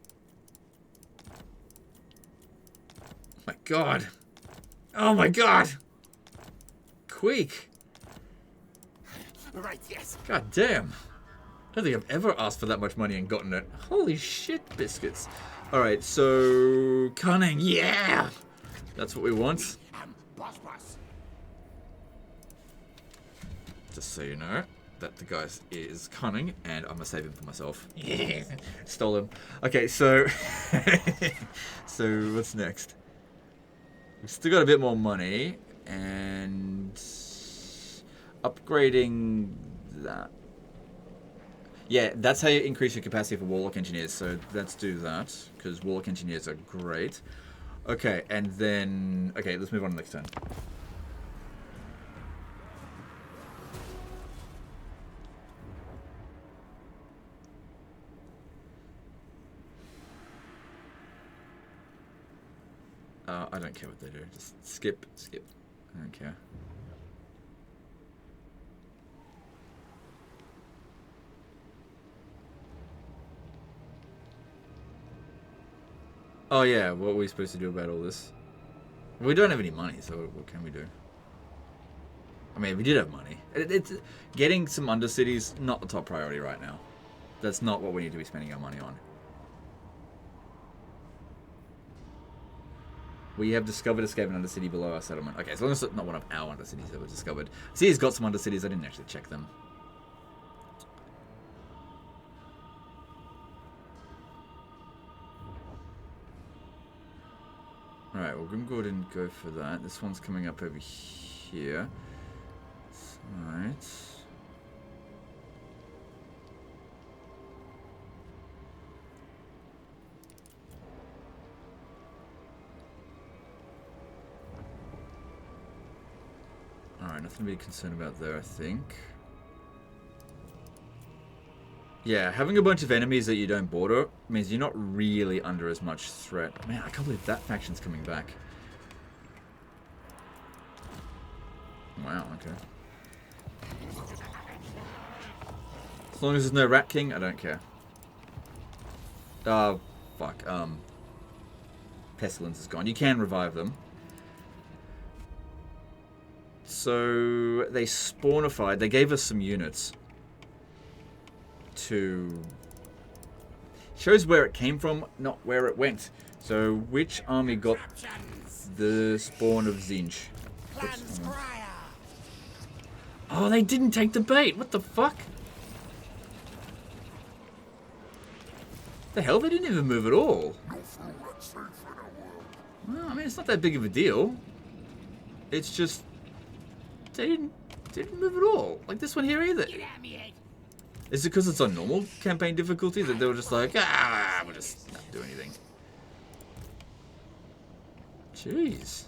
Oh my god. Oh my god. Quick. Right, yes. God damn. I don't think I've ever asked for that much money and gotten it. Holy shit, biscuits. Alright, so... Cunning, yeah! That's what we want. Boss. Just so you know, that the guy is cunning, and I'm gonna save him for myself. Yeah, stole him. Okay, so... so, what's next? We've still got a bit more money, and... upgrading that. Yeah, that's how you increase your capacity for Warlock Engineers, so let's do that, because Warlock Engineers are great. Okay, and then... Okay, let's move on to the next turn. I don't care what they do. Just skip. I don't care. Oh yeah, what are we supposed to do about all this? We don't have any money, so what can we do? I mean, we did have money. It's getting some undercities, not the top priority right now. That's not what we need to be spending our money on. We have discovered escaping undercity below our settlement. Okay, as long as it's not one of our undercities that was discovered. See, he's got some undercities. I didn't actually check them. Alright, well, Grimgor didn't go for that. This one's coming up over here. Alright. Alright, nothing to be concerned about there, I think. Yeah, having a bunch of enemies that you don't border means you're not really under as much threat. Man, I can't believe that faction's coming back. Wow, okay. As long as there's no Rat King, I don't care. Fuck. Pestilence is gone. You can revive them. So, they spawnified. They gave us some units. To... Shows where it came from, not where it went. So, which army got the spawn of Zinj? Oh, they didn't take the bait. What the fuck? The hell? They didn't even move at all. Well, I mean, it's not that big of a deal. It's just... They didn't move at all. Like this one here either. Is it because it's on normal campaign difficulty that they were just like, we'll just not do anything? Jeez.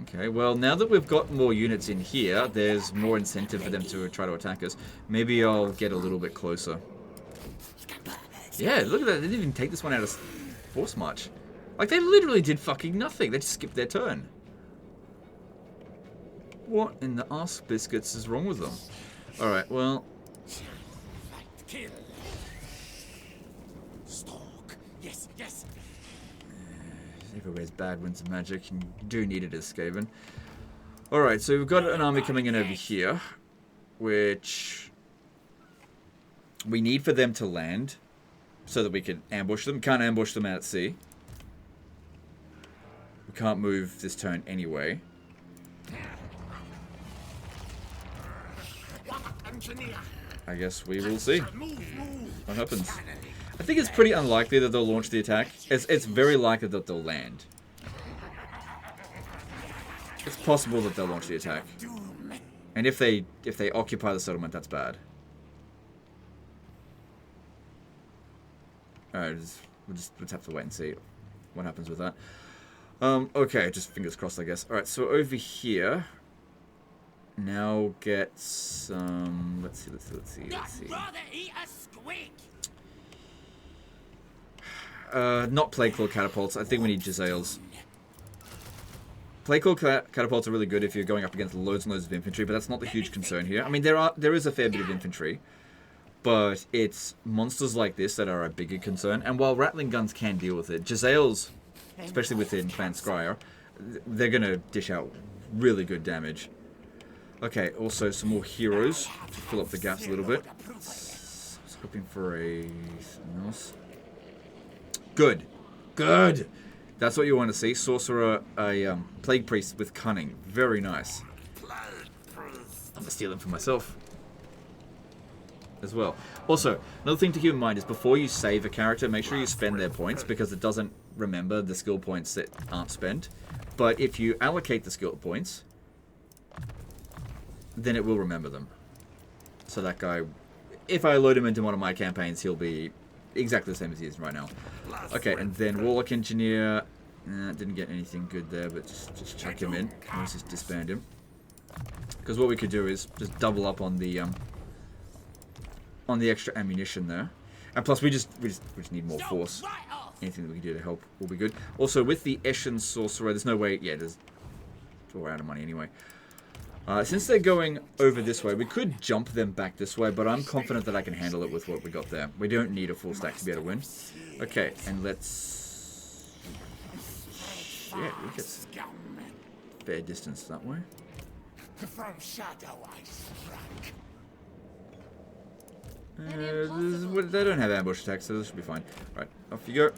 Okay, well, now that we've got more units in here, there's more incentive for them to try to attack us. Maybe I'll get a little bit closer. Yeah, look at that. They didn't even take this one out of force march. Like, they literally did fucking nothing. They just skipped their turn. What in the arse biscuits is wrong with them? Alright, well... Kill. Stalk. Yes, yes. Everywhere's bad winds of magic, and you do need it as Skaven. Alright, so we've got an army coming in over here, which we need for them to land so that we can ambush them. Can't ambush them out at sea. We can't move this turn anyway. I guess we will see what happens. I think it's pretty unlikely that they'll launch the attack. It's very likely that they'll land. It's possible that they'll launch the attack. And if they occupy the settlement, that's bad. Alright, we'll just have to wait and see what happens with that. Okay, just fingers crossed, I guess. Alright, so over here... Now get some... Let's see. Not Plague Claw catapults. I think we need Jezzails. Plague Claw catapults are really good if you're going up against loads and loads of infantry, but that's not the huge concern here. I mean, there is a fair bit of infantry, but it's monsters like this that are a bigger concern. And while Rattling guns can deal with it, Jezzails, especially within Clan Scryer, they're going to dish out really good damage. Okay, also some more heroes to fill up the gaps a little bit. I was hoping for something else. Good. Good! That's what you want to see. Sorcerer, a Plague Priest with Cunning. Very nice. I'm going to steal them for myself as well. Also, another thing to keep in mind is before you save a character, make sure you spend their points because it doesn't remember the skill points that aren't spent. But if you allocate the skill points... then it will remember them. So that guy, if I load him into one of my campaigns, he'll be exactly the same as he is right now. Okay, and then Warlock Engineer, didn't get anything good there, but just chuck him in. Let's just disband him. Because what we could do is just double up on the extra ammunition there. And plus we just need more force. anything that we can do to help will be good. Also, with the Eshin Sorcerer, there's no way... Yeah, we're out of money anyway. Since they're going over this way, we could jump them back this way, but I'm confident that I can handle it with what we got there. We don't need a full stack to be able to win. Okay, and let's... Yeah, we get fair distance that way. From shadow I strike. They don't have ambush attacks, so this should be fine. Right, off you go.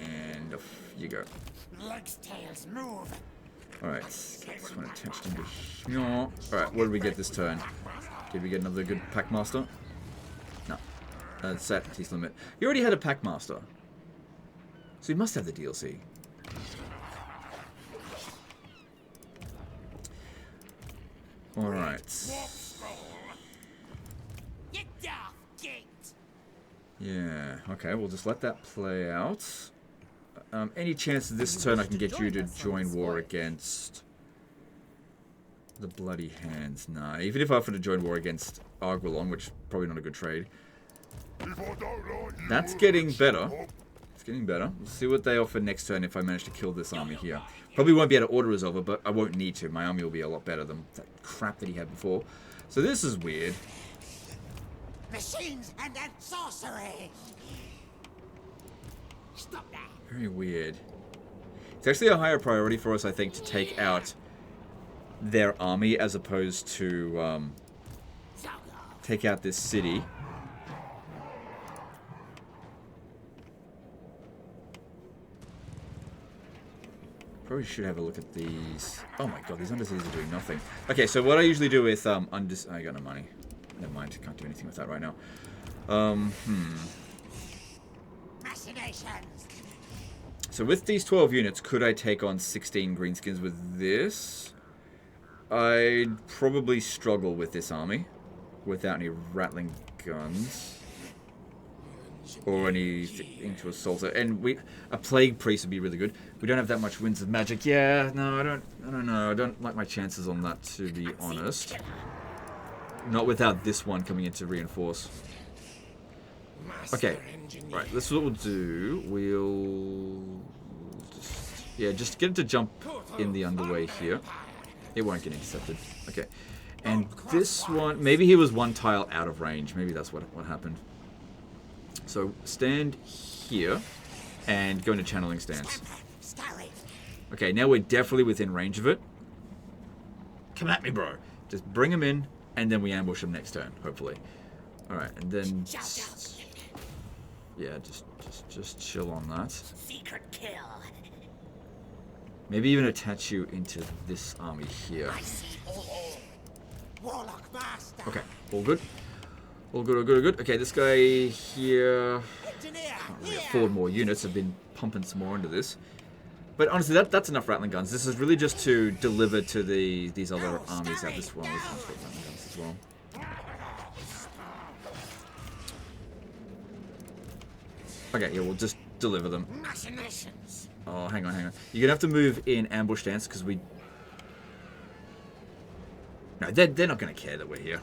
And off you go. Legs, tails, move. Alright, this one attached into here. Alright, what did we get this turn? Did we get another good Packmaster? No. That's at his limit. You already had a Packmaster. So you must have the DLC. Alright. Yeah, okay, we'll just let that play out. Any chance this turn I can get you to join war against the Bloody Hands? Nah, even if I offer to join war against Arguelon, which is probably not a good trade. That's getting better. It's getting better. We'll see what they offer next turn if I manage to kill this army here. Probably won't be able to auto-resolve it, but I won't need to. My army will be a lot better than that crap that he had before. So this is weird. Machines and then sorcery. Stop that. Very weird. It's actually a higher priority for us, I think, to take out their army as opposed to take out this city. Probably should have a look at these. Oh my god, these underseas are doing nothing. Okay, so what I usually do with I got no money. Never mind, can't do anything with that right now. Machinations. So with these 12 units, could I take on 16 greenskins with this? I'd probably struggle with this army without any rattling guns or anything to assault it. And a plague priest would be really good. We don't have that much winds of magic. Yeah, no, I don't know. I don't like my chances on that, to be honest. Not without this one coming in to reinforce. Okay, right, this is what we'll do. We'll just get him to jump in the underway here. It won't get intercepted. Okay, and this one, maybe he was one tile out of range. Maybe that's what happened. So stand here and go into channeling stance. Okay, now we're definitely within range of it. Come at me, bro. Just bring him in, and then we ambush him next turn, hopefully. All right, and then just chill on that. Secret kill. Maybe even attach you into this army here. I see all. Warlock master. Okay, all good. All good, all good, all good. Okay, this guy here can't really afford more units. I've been pumping some more into this. But honestly, that's enough rattling guns. This is really just to deliver to these other armies out this one. We've got rattling guns as well. Okay, yeah, we'll just deliver them. Machinations. Oh, hang on. You're gonna have to move in ambush stance because we... No, they're not gonna care that we're here.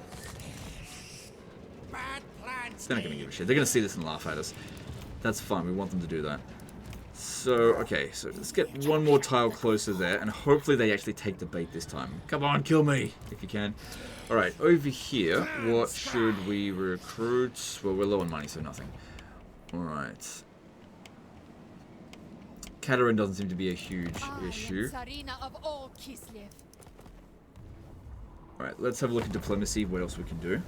Bad plans. They're not gonna give a shit. They're gonna see this and laugh at us. That's fine. We want them to do that. So, okay, so let's get one more tile closer there, and hopefully they actually take the bait this time. Come on, kill me, if you can. Alright, over here, what should we recruit? Well, we're low on money, so nothing. Alright. Katarin doesn't seem to be a huge issue. Alright, let's have a look at diplomacy, what else we can do.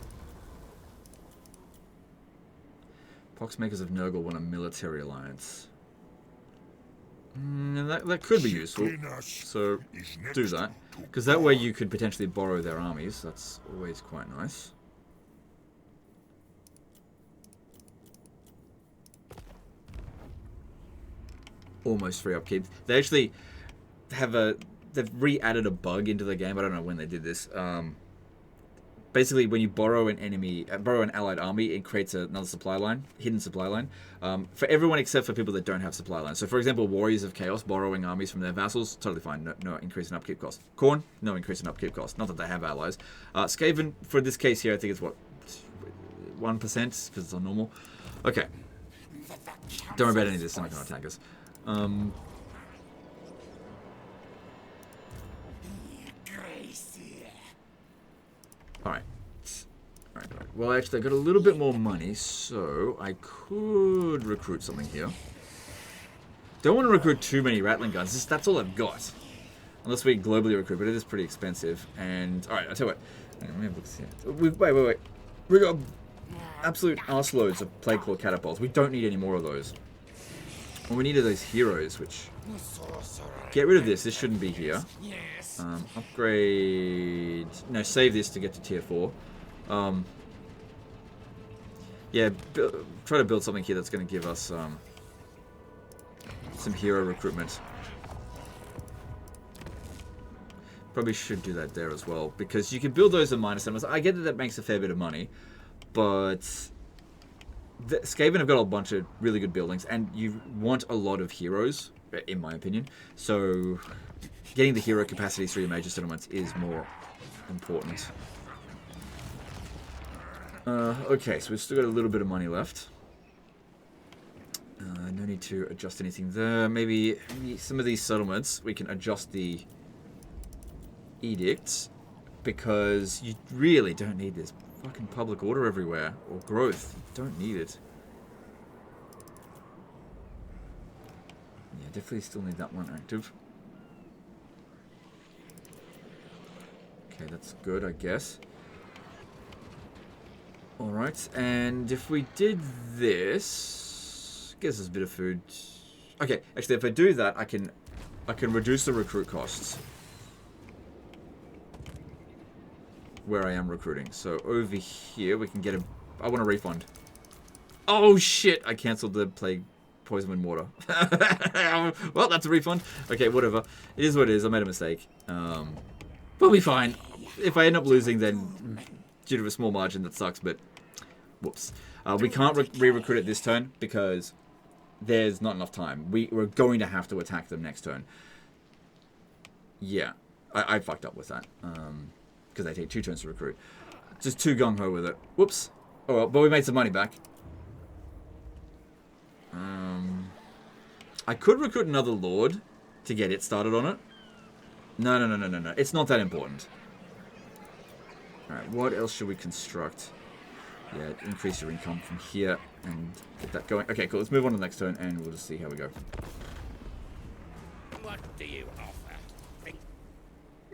Poxmakers of Nurgle want a military alliance. That could be useful, so do that. Because that way you could potentially borrow their armies, that's always quite nice. Almost free upkeep. They actually have they've re-added a bug into the game, I don't know when they did this. Basically, when you borrow an allied army, it creates another supply line, hidden supply line, for everyone except for people that don't have supply lines. So, for example, Warriors of Chaos borrowing armies from their vassals, totally fine, no increase in upkeep cost. Khorne, no increase in upkeep cost, not that they have allies. Skaven, for this case here, I think it's what, 1%, because it's on normal. Okay. Don't worry about any of this. They're not going to attack us. Alright. Alright. Well, actually, I got a little bit more money, so I could recruit something here. Don't want to recruit too many Rattling guns. That's all I've got. Unless we globally recruit, but it is pretty expensive. And, alright, I'll tell you what. Hang on, let me look here. Wait. We got absolute arseloads of Plague Claw catapults. We don't need any more of those. Well, we needed those heroes, which... Get rid of this. This shouldn't be here. Upgrade... No, save this to get to tier 4. Yeah, try to build something here that's going to give us some hero recruitment. Probably should do that there as well, because you can build those at minus numbers. I get that makes a fair bit of money, but Skaven have got a bunch of really good buildings, and you want a lot of heroes, in my opinion. So getting the hero capacities through your major settlements is more important. Okay, so we've still got a little bit of money left. No need to adjust anything there. Maybe some of these settlements we can adjust the edicts, because you really don't need this fucking public order everywhere, or growth. You don't need it. Yeah, definitely still need that one active. Okay, that's good, I guess. Alright, and if we did this, gives us a bit of food. Okay, actually, if I do that, I can reduce the recruit costs where I am recruiting. So over here, we can get a... I want a refund. Oh shit! I cancelled the plague, poison and water. Well, that's a refund. Okay, whatever. It is what it is. I made a mistake. We'll be fine. If I end up losing, then due to a small margin, that sucks, but whoops. We can't re-recruit it this turn because there's not enough time. We're going to have to attack them next turn. Yeah, I fucked up with that. Because they take 2 turns to recruit. Just too gung-ho with it. Whoops. Oh well, but we made some money back. I could recruit another lord to get it started on it. No. It's not that important. Alright, what else should we construct? Yeah, increase your income from here and get that going. Okay, cool. Let's move on to the next turn and we'll just see how we go. What do you offer?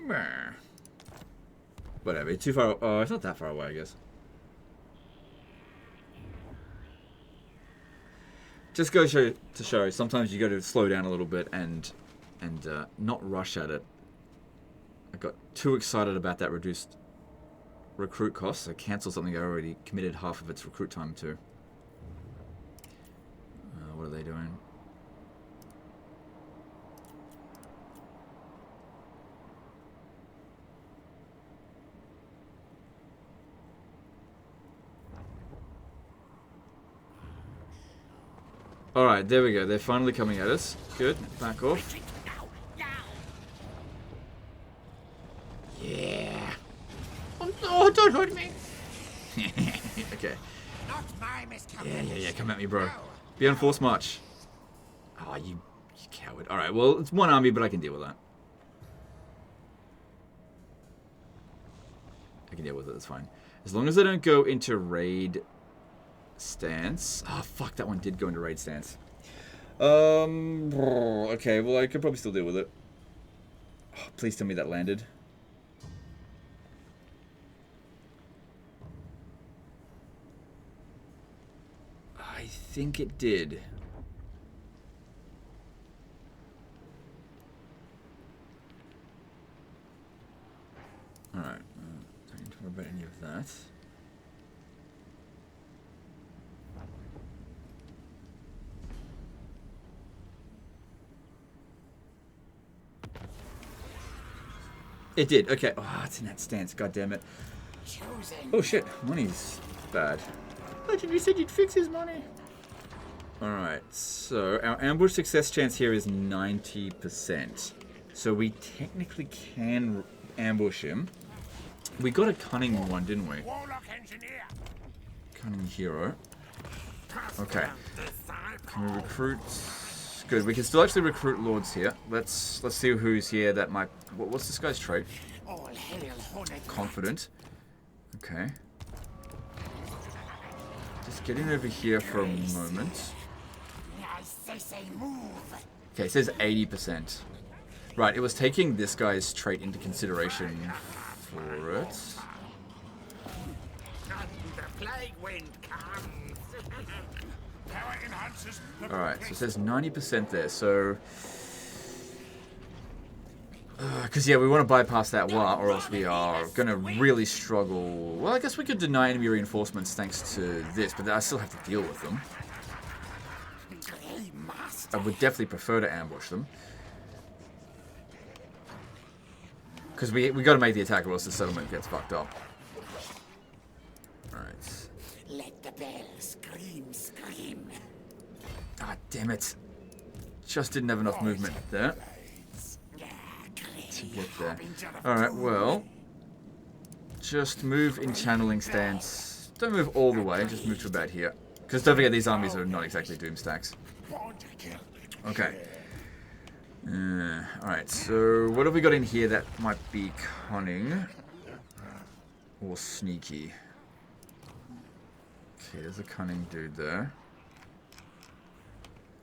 Meh. Whatever, too far. Oh, it's not that far away, I guess. Just goes to show. Sometimes you got to slow down a little bit and not rush at it. I got too excited about that reduced recruit cost. I cancelled something I already committed half of its recruit time to. What are they doing? Alright, there we go. They're finally coming at us. Good. Back off. Yeah. Oh, don't hurt me. Okay. Not my Yeah. Come at me, bro. Be on force march. Oh, you coward. Alright, well, it's one army, but I can deal with that. I can deal with it. That's fine. As long as I don't go into raid stance. Oh, fuck, that one did go into raid stance. Okay, well, I could probably still deal with it. Oh, please tell me that landed. I think it did. Alright, don't need to worry about any of that. It did. Okay. Oh, it's in that stance. God damn it. Oh shit. Money's bad. Legend, you said you'd fix his money. Alright. So our ambush success chance here is 90%. So we technically can ambush him. We got a cunning one, didn't we? Warlock engineer. Cunning hero. Okay. Can we recruit? Good. We can still actually recruit lords here. Let's see who's here that might. What's this guy's trait? All hail Honeycraft. Confident. Okay. Just getting over here for a moment. I say move. Okay, it says 80%. Right, it was taking this guy's trait into consideration for it. The plague wind comes. Power enhancers. Alright, so it says 90% there, so... Because, yeah, we want to bypass that Waagh'd, or else we are going to really struggle. Well, I guess we could deny enemy reinforcements thanks to this, but I still have to deal with them. I would definitely prefer to ambush them. Because we got to make the attack, or else the settlement gets fucked up. Alright. Let the bell scream. Ah, damn it. Just didn't have enough movement there to get there. Alright, well. Just move in channeling stance. Don't move all the way, just move to about here. Because don't forget, these armies are not exactly doom stacks. Okay. Alright, so what have we got in here that might be cunning? Or sneaky? Okay, there's a cunning dude there.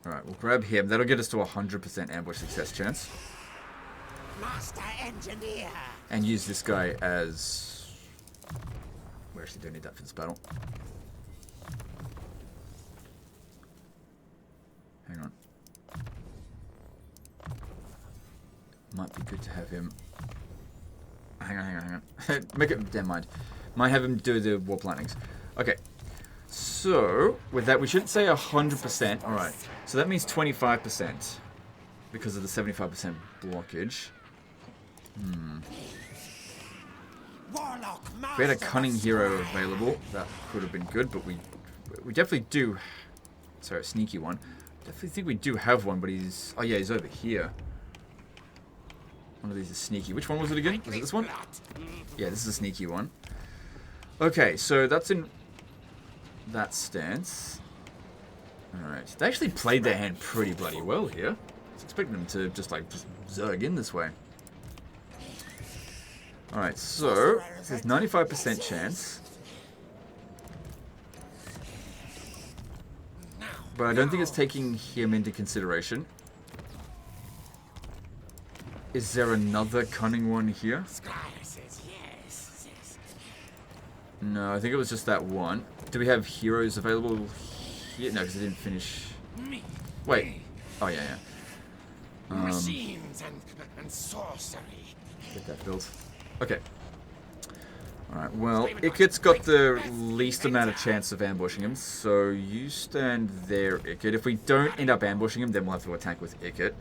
Alright, we'll grab him. That'll get us to 100% ambush success chance. Master Engineer. And use this guy as... We actually don't need that for this battle. Hang on. Might be good to have him... Hang on. Make it... Never mind. Might have him do the warp lightnings. Okay. So, with that, we shouldn't say 100%. Alright. So that means 25%. Because of the 75% blockage. If we had a cunning hero available, that could have been good, but we definitely do... Sorry, a sneaky one. Definitely think we do have one, but he's... Oh yeah, he's over here. One of these is sneaky. Which one was it again? Was it this one? Yeah, this is a sneaky one. Okay, so that's in that stance. Alright. They actually played their hand pretty bloody well here. I was expecting them to just zerg in this way. Alright, so there's 95% chance. But I don't think it's taking him into consideration. Is there another cunning one here? No, I think it was just that one. Do we have heroes available here? No, because it didn't finish. Wait. Oh, yeah. Machines and sorcery. Get that built. Okay. Alright, well, Ikit's got the least amount of chance of ambushing him, so you stand there, Ikit. If we don't end up ambushing him, then we'll have to attack with Ikit.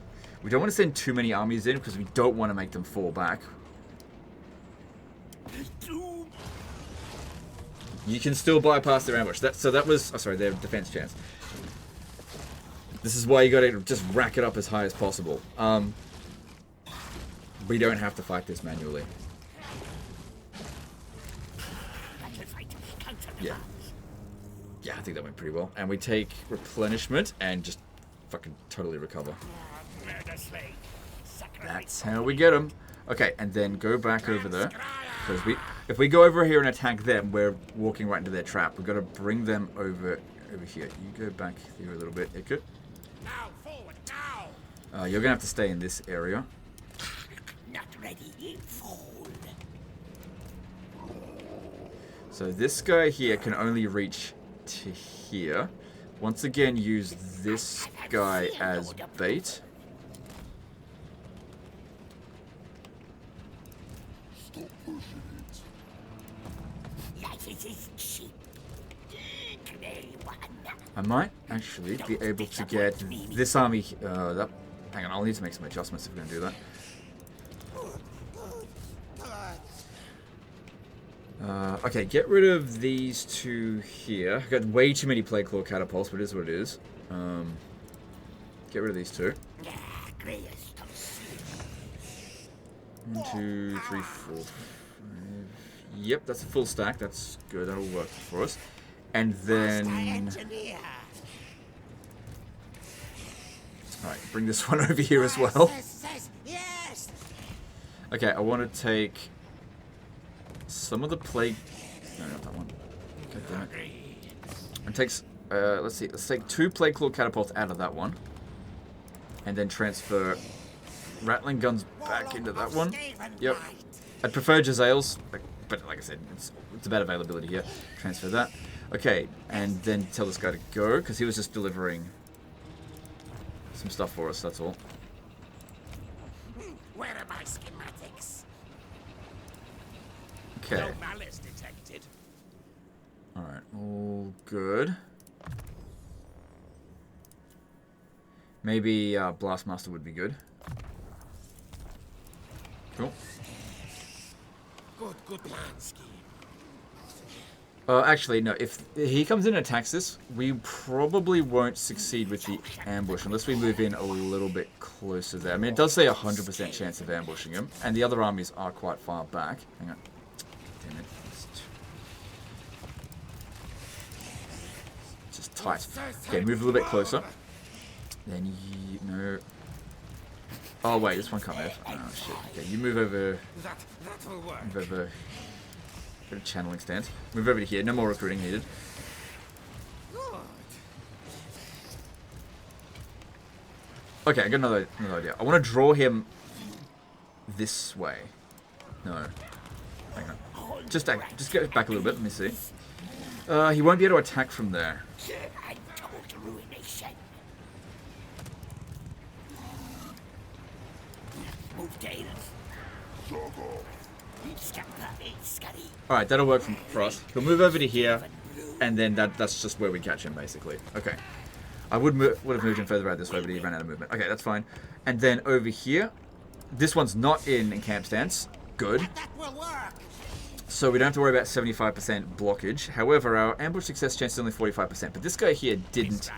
We don't want to send too many armies in, because we don't want to make them fall back. You can still bypass their ambush. So that was... Oh, sorry, their defense chance. This is why you got to just rack it up as high as possible. We don't have to fight this manually. Yeah. Yeah, I think that went pretty well. And we take replenishment and just fucking totally recover. That's how we get them. Okay, and then go back over there. Because if we go over here and attack them, we're walking right into their trap. We've got to bring them over here. You go back here a little bit, Ikit. Now, forward, now. You're going to have to stay in this area. Not ready, fool. So this guy here can only reach to here. Once again, use this guy as bait. I might actually be able to get this army. Hang on, I'll need to make some adjustments if we're going to do that. Okay, get rid of these two here. I've got way too many Plague Claw catapults, but it is what it is. Get rid of these two. 1, 2, 3, 4, 5. Yep, that's a full stack. That's good. That'll work for us. And then Alright, bring this one over here as well. Yes. Okay, I want to take some of the plague... No, not that one. God damn it. It takes... let's see. Let's take 2 plague claw catapults out of that one. And then transfer rattling guns back into that one. Yep. I'd prefer Jezzail's, but like I said, it's about availability here. Transfer that. Okay, and then tell this guy to go, because he was just delivering some stuff for us, that's all. Where are my schematics? Okay. No malice detected. Alright, all good. Maybe Blastmaster would be good. Cool. Good plan, scheme. Actually, no. If he comes in and attacks this, we probably won't succeed with the ambush unless we move in a little bit closer there. I mean, it does say 100% chance of ambushing him, and the other armies are quite far back. Hang on. Damn it. It's just tight. Okay, move a little bit closer. Then you... No. Oh, wait. This one can't move. Oh, shit. Okay, you move over... That will work. Move over... Go to channeling stance. Move over to here. No more recruiting needed. Okay, I got another idea. I want to draw him this way. No. Hang on. Just get back a little bit. Let me see. He won't be able to attack from there. I'm total ruination. Move tails. Alright, that'll work for us. He'll move over to here, and then that's just where we catch him, basically. Okay. I would have moved him further out this way, but he ran out of movement. Okay, that's fine. And then over here, this one's not in camp stance. Good. That will work. So we don't have to worry about 75% blockage. However, our ambush success chance is only 45%. But this guy here didn't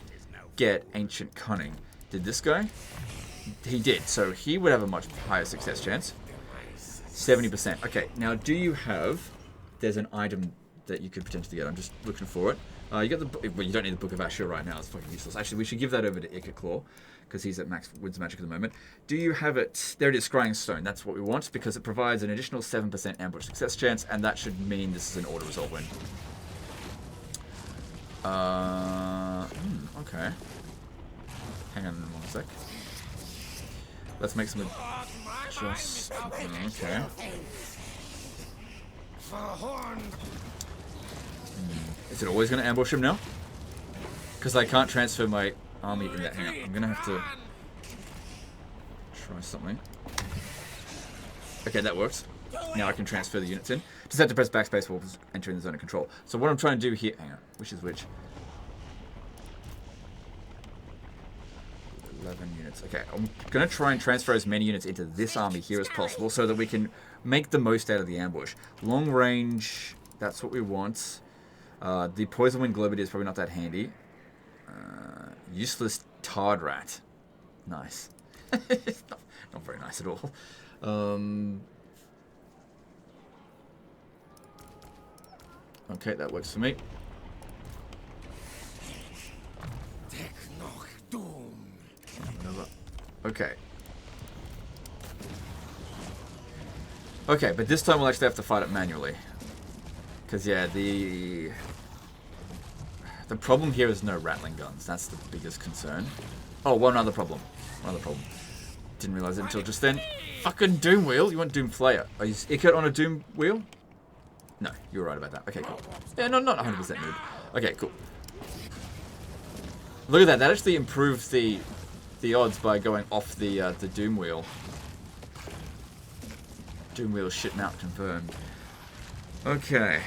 get Ancient Cunning. Did this guy? He did. So he would have a much higher success chance. 70%. Okay, now do you have... There's an item that you could potentially get. I'm just looking for it. You got the... Well, you don't need the Book of Ashur right now. It's fucking useless. Actually, we should give that over to Ikaclaw, because he's at max Winds Magic at the moment. Do you have it... There it is, Scrying Stone. That's what we want, because it provides an additional 7% ambush success chance, and that should mean this is an auto-resolve win. Okay. Hang on one sec. Let's make some... Just... Okay. Is it always going to ambush him now? Because I can't transfer my army in that. Hang on. I'm going to have to try something. Okay, that works. Now I can transfer the units in. Just have to press backspace while entering the zone of control. So what I'm trying to do here... Hang on. Which is which? 11 units. Okay, I'm going to try and transfer as many units into this army here as possible so that we can make the most out of the ambush. Long range, that's what we want. The Poison Wind Globity is probably not that handy. Useless Tard Rat. Nice. not very nice at all. Okay, that works for me. Okay. Okay, but this time we'll actually have to fight it manually. Because, yeah, the problem here is no rattling guns. That's the biggest concern. Oh, one other problem. Didn't realize it until just then. Fucking Doom Wheel? You want Doom Flayer? Are you Ikat on a Doom Wheel? No, you were right about that. Okay, cool. Yeah, no, not 100% noob. Okay, cool. Look at that. That actually improved the odds by going off the Doom Wheel. Doom Wheel shit mount confirmed. Okay.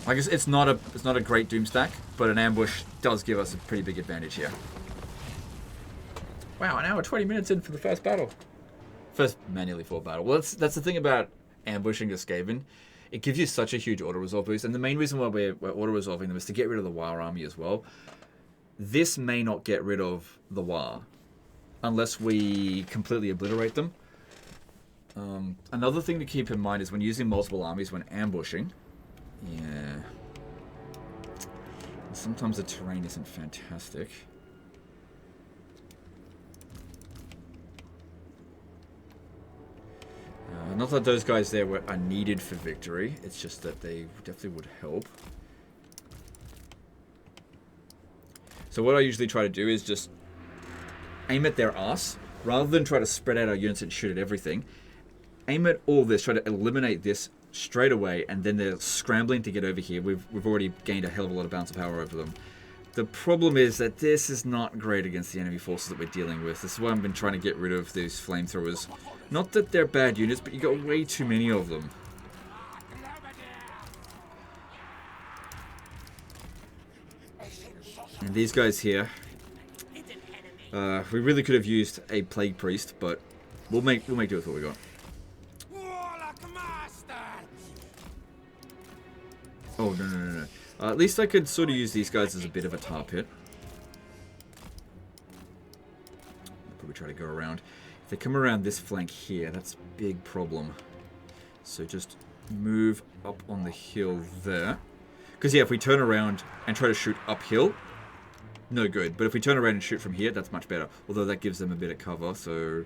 I guess it's not a great Doom stack, but an ambush does give us a pretty big advantage here. Wow, an hour 20 minutes in for the first battle. First manually fought battle. Well, that's the thing about ambushing a Skaven. It gives you such a huge auto-resolve boost, and the main reason why we're auto-resolving them is to get rid of the Waagh'd army as well. This may not get rid of the Waagh'd unless we completely obliterate them. Another thing to keep in mind is when using multiple armies when ambushing. Yeah. Sometimes the terrain isn't fantastic. Not that those guys there are needed for victory. It's just that they definitely would help. So what I usually try to do is just aim at their ass. Rather than try to spread out our units and shoot at everything. Aim at all this. Try to eliminate this straight away. And then they're scrambling to get over here. We've already gained a hell of a lot of bounce of power over them. The problem is that this is not great against the enemy forces that we're dealing with. This is why I've been trying to get rid of these flamethrowers. Not that they're bad units, but you got way too many of them. And these guys here, we really could have used a plague priest, but we'll make do with what we got. Oh no. At least I could sort of use these guys as a bit of a tar pit. Probably try to go around. If they come around this flank here, that's a big problem. So just move up on the hill there. Because yeah, if we turn around and try to shoot uphill, no good. But if we turn around and shoot from here, that's much better. Although that gives them a bit of cover, so...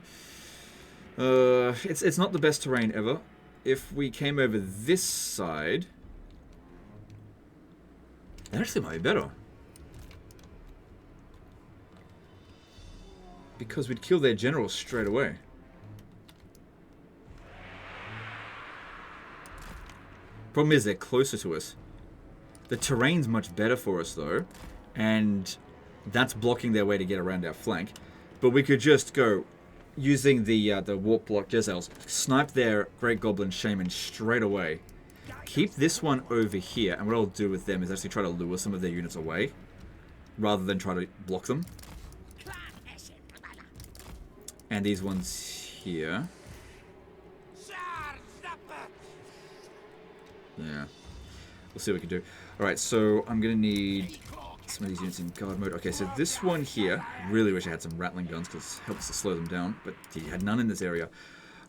it's not the best terrain ever. If we came over this side... that actually might be better. Because we'd kill their general straight away. Problem is, they're closer to us. The terrain's much better for us, though. And that's blocking their way to get around our flank. But we could just go, using the warp block Jezels, snipe their Great Goblin Shaman straight away. Keep this one over here, and what I'll do with them is actually try to lure some of their units away, rather than try to block them. And these ones here. Yeah. We'll see what we can do. Alright, so I'm going to need some of these units in guard mode. Okay, so this one here, really wish I had some rattling guns because it helps to slow them down, but he had none in this area.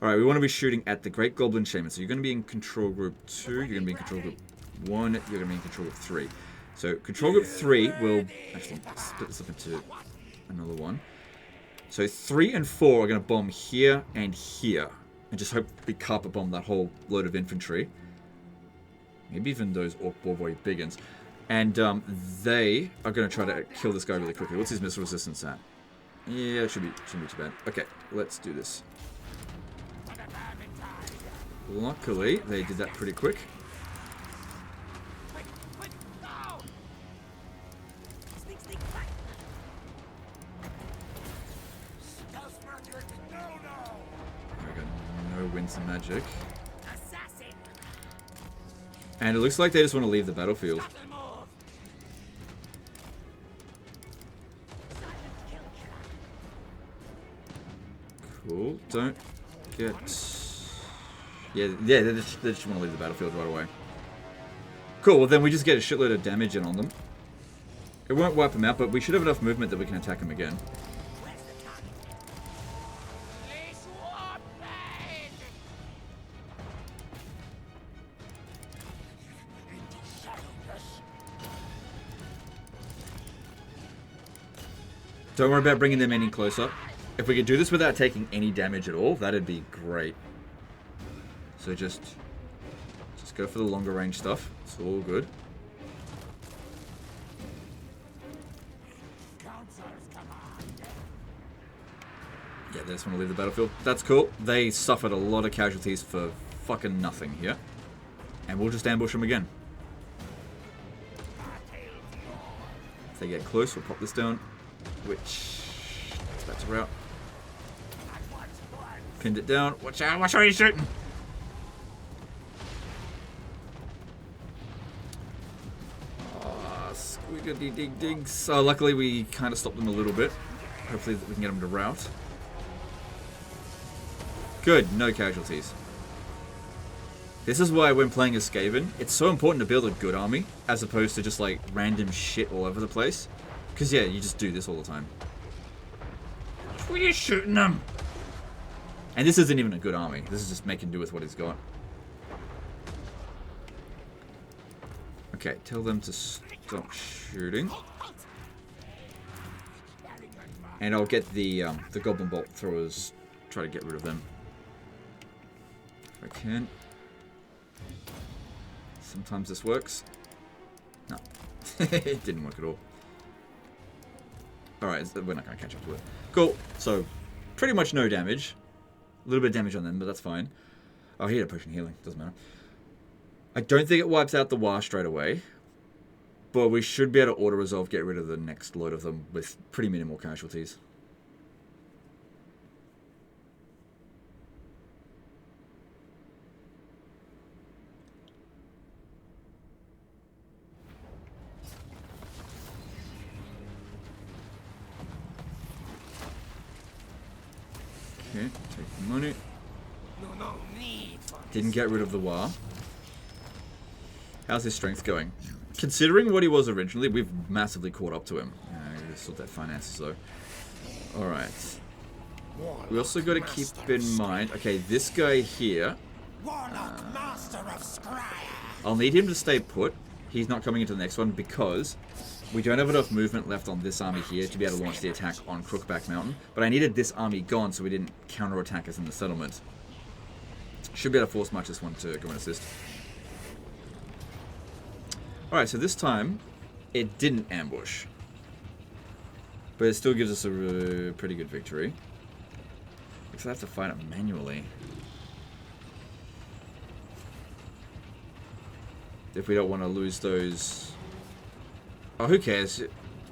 Alright, we want to be shooting at the Great Goblin Shaman. So you're going to be in Control Group 2, you're going to be in Control Group 1, you're going to be in Control Group 3. So Control Group 3 will... actually, split this up into another one. So 3 and 4 are going to bomb here and here. And just hope we carpet bomb that whole load of infantry. Maybe even those Orc Boy Biggins. And they are going to try to kill this guy really quickly. What's his missile resistance at? Yeah, it shouldn't be too bad. Okay, let's do this. Luckily, they did that pretty quick. I got no Winston magic. And it looks like they just want to leave the battlefield. Cool. Don't get... Yeah, they just want to leave the battlefield right away. Cool, well then we just get a shitload of damage in on them. It won't wipe them out, but we should have enough movement that we can attack them again. Don't worry about bringing them any closer. If we could do this without taking any damage at all, that'd be great. So just go for the longer range stuff. It's all good. Yeah, they just want to leave the battlefield. That's cool. They suffered a lot of casualties for fucking nothing here. And we'll just ambush them again. If they get close, we'll pop this down. Which... that's a route. Pinned it down. Watch out! Watch where you're shooting! Squiggity dig digs. So luckily we kind of stopped them a little bit. Hopefully we can get them to rout. Good, no casualties. This is why when playing as Skaven, it's so important to build a good army, as opposed to just like random shit all over the place. Because yeah, you just do this all the time. Where are you shooting them? And this isn't even a good army. This is just making do with what he's got. Okay, tell them to stop shooting. And I'll get the Goblin Bolt throwers, try to get rid of them. If I can. Sometimes this works. No. It didn't work at all. Alright, we're not going to catch up to it. Cool. So, pretty much no damage. A little bit of damage on them, but that's fine. Oh, he had a potion healing. Doesn't matter. I don't think it wipes out the Waagh'd straight away. But we should be able to auto-resolve, get rid of the next load of them with pretty minimal casualties. Okay, take the money. No need for Didn't get rid of the Waagh'd. How's his strength going? Considering what he was originally, we've massively caught up to him. Just sort that finances though. Alright. We also got to keep in mind... Okay, this guy here... Warlock, master of Scryer. I'll need him to stay put. He's not coming into the next one because we don't have enough movement left on this army here to be able to launch the attack on Crookback Mountain. But I needed this army gone so we didn't counterattack us in the settlement. Should be able to force march this one to go and assist. Alright, so this time it didn't ambush. But it still gives us a pretty good victory. Because I have to fight it manually. If we don't want to lose those... Oh, who cares?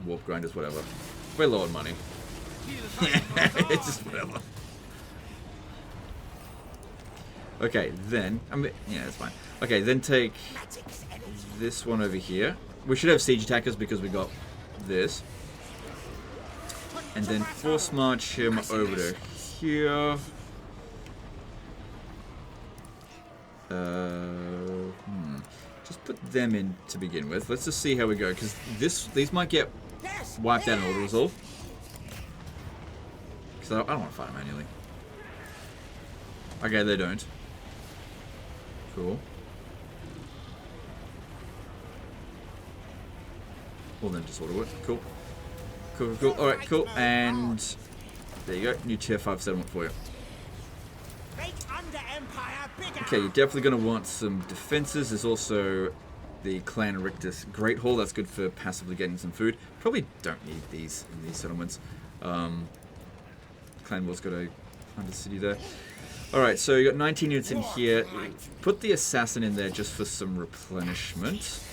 Warp grinders, whatever. We're low on money. It's just whatever. Okay, then... I mean, yeah, it's fine. Okay, then take this one over here. We should have siege attackers because we got this. And then force march him over to here. Just put them in to begin with. Let's just see how we go, because these might get wiped out in auto resolve. Because I don't want to fight them manually. Okay, they don't. Cool. Well then, just auto it. Cool. Cool. Alright, cool. And there you go. New tier 5 settlement for you. Okay, you're definitely going to want some defenses. There's also the Clan Rictus Great Hall. That's good for passively getting some food. Probably don't need these in these settlements. Clan War's got a undercity there. Alright, so you got 19 units in here. Put the assassin in there just for some replenishment.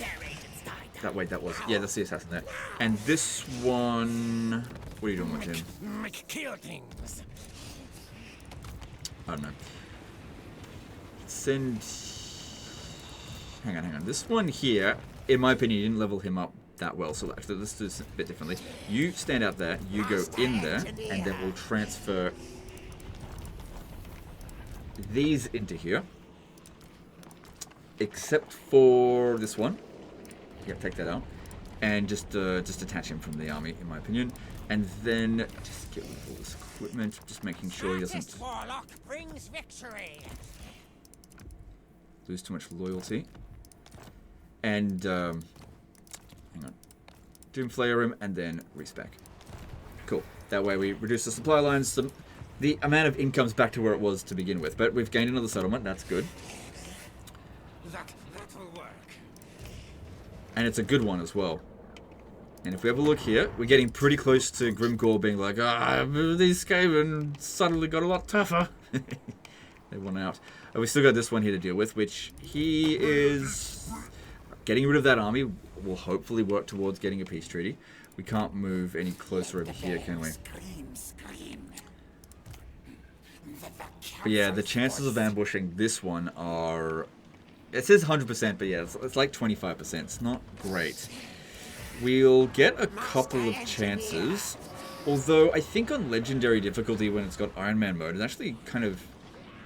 Wait, that was... Yeah, that's the assassin there. And this one... What are you doing with him? Kill things. I don't know. Send... Hang on. This one here, in my opinion, you didn't level him up that well. So actually, let's do this a bit differently. You stand out there, you go in there, and then we'll transfer these into here. Except for this one. Yep, take that out. And just detach him from the army, in my opinion. And then just get rid of all this equipment, just making sure he doesn't Warlock brings victory. lose too much loyalty. And hang on. Doomflayer him and then respec. Cool. That way we reduce the supply lines. The amount of income's back to where it was to begin with. But we've gained another settlement, that's good. That'll work. And it's a good one as well. And if we have a look here, we're getting pretty close to Grimgor being like, these Skaven suddenly got a lot tougher. They won out. And we still got this one here to deal with, which he is... Getting rid of that army will hopefully work towards getting a peace treaty. We can't move any closer over here, can we? But yeah, the chances of ambushing this one are... It says 100%, but yeah, it's like 25%. It's not great. We'll get a couple of chances. Although, I think on Legendary difficulty, when it's got Iron Man mode, it actually kind of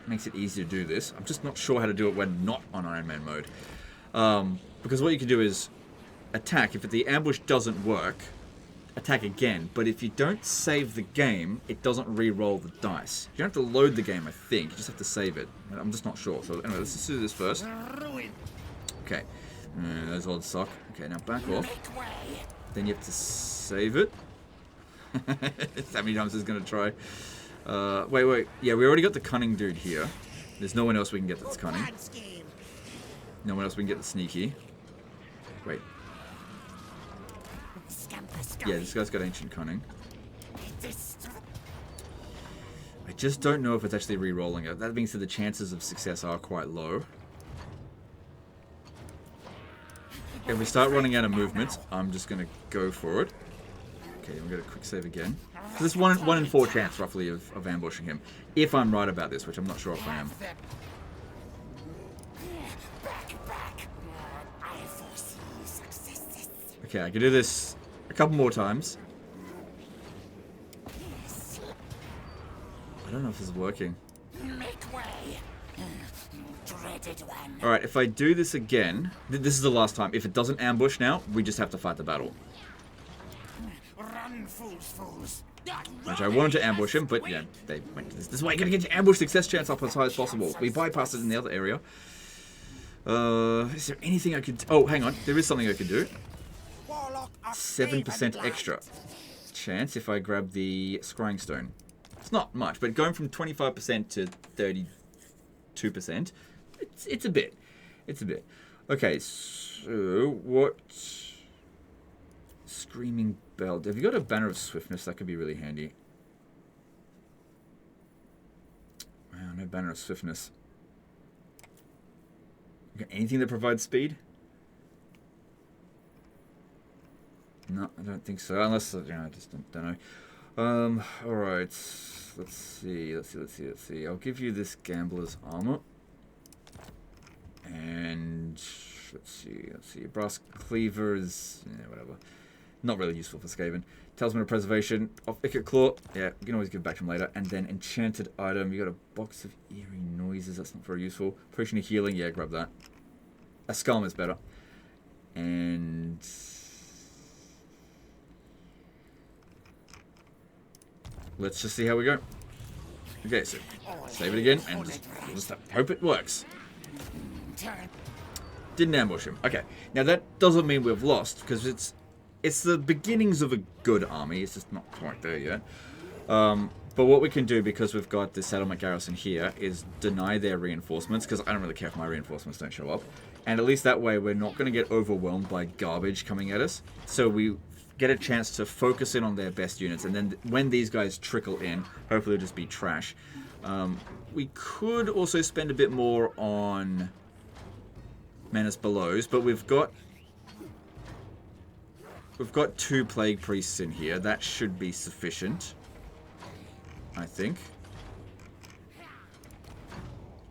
makes it easier to do this. I'm just not sure how to do it when not on Iron Man mode. Because what you can do is attack. If the ambush doesn't work, attack again. But if you don't save the game, it doesn't re-roll the dice. You don't have to load the game, I think. You just have to save it. I'm just not sure. So anyway, let's just do this first. Okay. Those odds suck. Okay, now back off. Then you have to save it. How many times is going to try? Wait. Yeah, we already got the cunning dude here. There's no one else we can get that's Good cunning. plan scheme. No one else we can get that's sneaky. Wait. Yeah, this guy's got ancient cunning. I just don't know if it's actually re-rolling it. That being said, the chances of success are quite low. If we start running out of movement, I'm just going to go for it. Okay, we'll get a quick save again. So there's 1 in 4 chance, roughly, of ambushing him. If I'm right about this, which I'm not sure if I am. Okay, I can do this a couple more times. I don't know if this is working. Alright, if I do this again... This is the last time. If it doesn't ambush now, we just have to fight the battle. Run, fools. Which I wanted to ambush him, but yeah, they went to this. This is why you're going to get your ambush success chance up as high as possible. We bypassed it in the other area. Is there anything I could... Oh, hang on. There is something I could do. 7% extra chance if I grab the scrying stone. It's not much, but going from 25% to 32%, it's a bit. It's a bit. Okay, so what... Screaming Bell. Have you got a Banner of Swiftness? That could be really handy. Wow, no Banner of Swiftness. You got anything that provides speed? No, I don't think so. Unless, you know, I just don't know. Alright. Let's see. I'll give you this Gambler's Armor. And, let's see. Brass Cleaver is, yeah, whatever. Not really useful for Skaven. Talisman of Preservation. Off Icket Claw. Yeah, we can always give it back to him later. And then Enchanted Item. You got a Box of Eerie Noises. That's not very useful. Potion of Healing. Yeah, grab that. A Scum is better. And... let's just see how we go. Okay, so save it again and just hope it works. Didn't ambush him. Okay, now that doesn't mean we've lost because it's the beginnings of a good army. It's just not quite there yet. But what we can do, because we've got the settlement garrison here, is deny their reinforcements, because I don't really care if my reinforcements don't show up. And at least that way we're not going to get overwhelmed by garbage coming at us. So we get a chance to focus in on their best units, and then when these guys trickle in, hopefully it'll just be trash. We could also spend a bit more on Menace Belows, but we've got 2 Plague Priests in here. That should be sufficient, I think.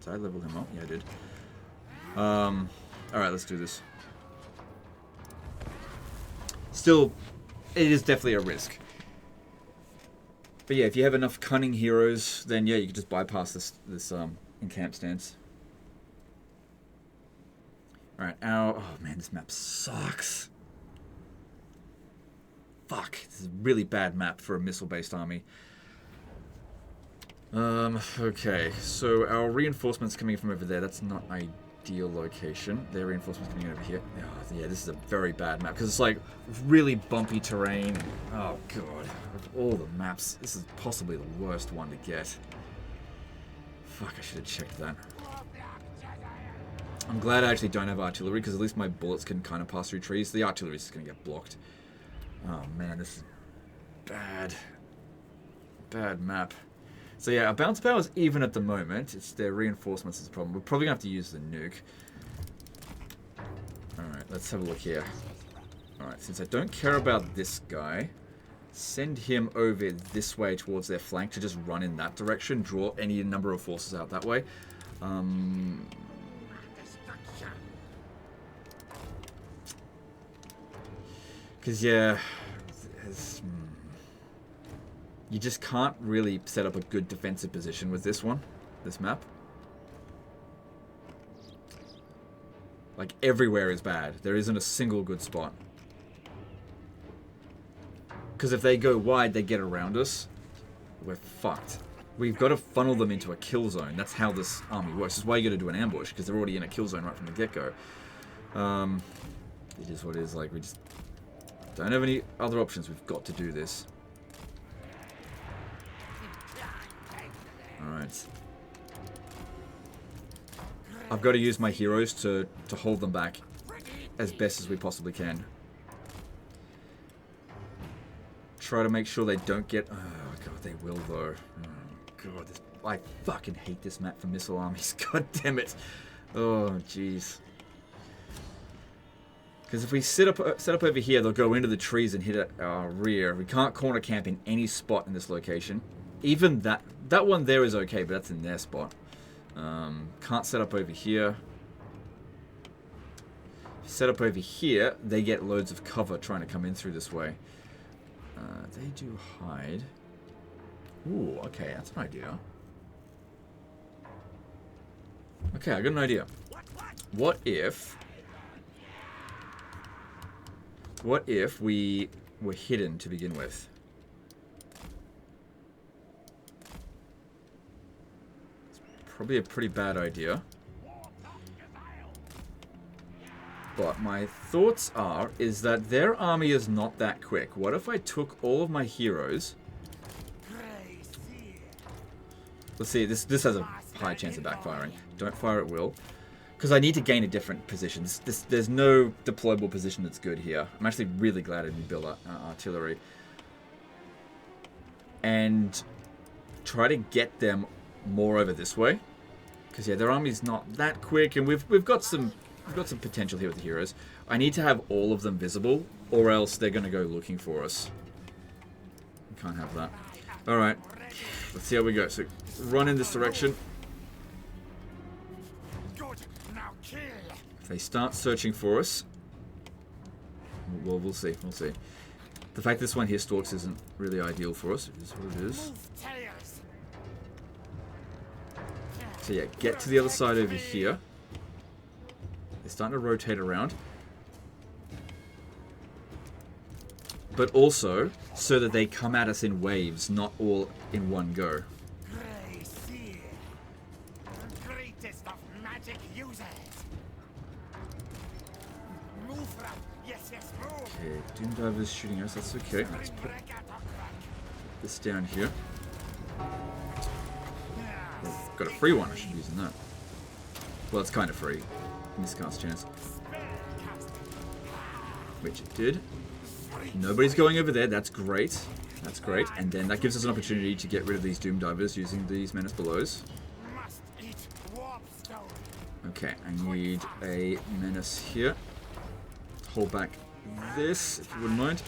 Did I level him up? Yeah, I did. Alright, let's do this. Still, it is definitely a risk. But yeah, if you have enough cunning heroes, then yeah, you can just bypass this encamp stance. Alright, oh man, this map sucks. Fuck, this is a really bad map for a missile-based army. Okay, so our reinforcements coming from over there, that's not ideal location. Their reinforcements coming over here. Oh, yeah, this is a very bad map, because it's like really bumpy terrain. Oh god, of all the maps, this is possibly the worst one to get. Fuck, I should have checked that. I'm glad I actually don't have artillery, because at least my bullets can kind of pass through trees. The artillery is just going to get blocked. Oh man, this is bad. Bad map. So yeah, our bounce power is even at the moment. It's their reinforcements is the problem. We're probably going to have to use the nuke. Alright, let's have a look here. Alright, since I don't care about this guy, send him over this way towards their flank to just run in that direction. Draw any number of forces out that way. Because, yeah, you just can't really set up a good defensive position with this map. Like, everywhere is bad. There isn't a single good spot. Because if they go wide, they get around us. We're fucked. We've got to funnel them into a kill zone. That's how this army works. That's why you got to do an ambush, because they're already in a kill zone right from the get-go. It is what it is. Like, we just don't have any other options. We've got to do this. Alright. I've got to use my heroes to hold them back as best as we possibly can. Try to make sure they don't get... Oh, God, they will, though. Oh, God, I fucking hate this map for missile armies. God damn it. Oh, jeez. Because if we set up over here, they'll go into the trees and hit our rear. We can't corner camp in any spot in this location. Even that one there is okay, but that's in their spot. Can't set up over here. Set up over here, they get loads of cover trying to come in through this way. They do hide. Ooh, okay, that's an idea. Okay, I got an idea. What if we were hidden to begin with? It's probably a pretty bad idea. But my thoughts is that their army is not that quick. What if I took all of my heroes? Let's see, this has a high chance of backfiring. Don't fire at will. Because I need to gain a different position. There's no deployable position that's good here. I'm actually really glad I didn't build artillery. And try to get them more over this way. Because yeah, their army's not that quick, and we've got some potential here with the heroes. I need to have all of them visible, or else they're going to go looking for us. We can't have that. Alright, let's see how we go. So, run in this direction. If they start searching for us, well, we'll see. We'll see. The fact this one here stalks isn't really ideal for us. It is what it is. So yeah, get to the other side over here. They're starting to rotate around. But also, so that they come at us in waves, not all in one go. Okay, Doom Diver's shooting us, that's okay. Let's put this down here. Oh, got a free one, I should be using that. Well, it's kind of free. Miscast chance. Which it did. Nobody's going over there, that's great. That's great. And then that gives us an opportunity to get rid of these Doom Divers using these Menace Belows. Okay, I need a Menace here. Hold back this, if you wouldn't mind.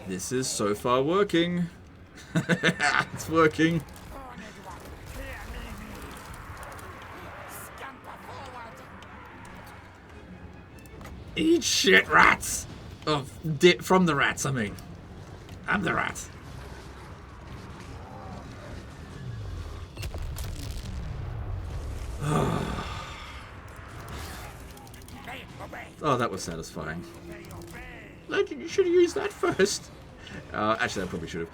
This is so far working. It's working. Eat shit, rats! Oh, from the rats, I mean. I'm the rat. Oh, that was satisfying. Legend, you should have used that first. Actually, I probably should have.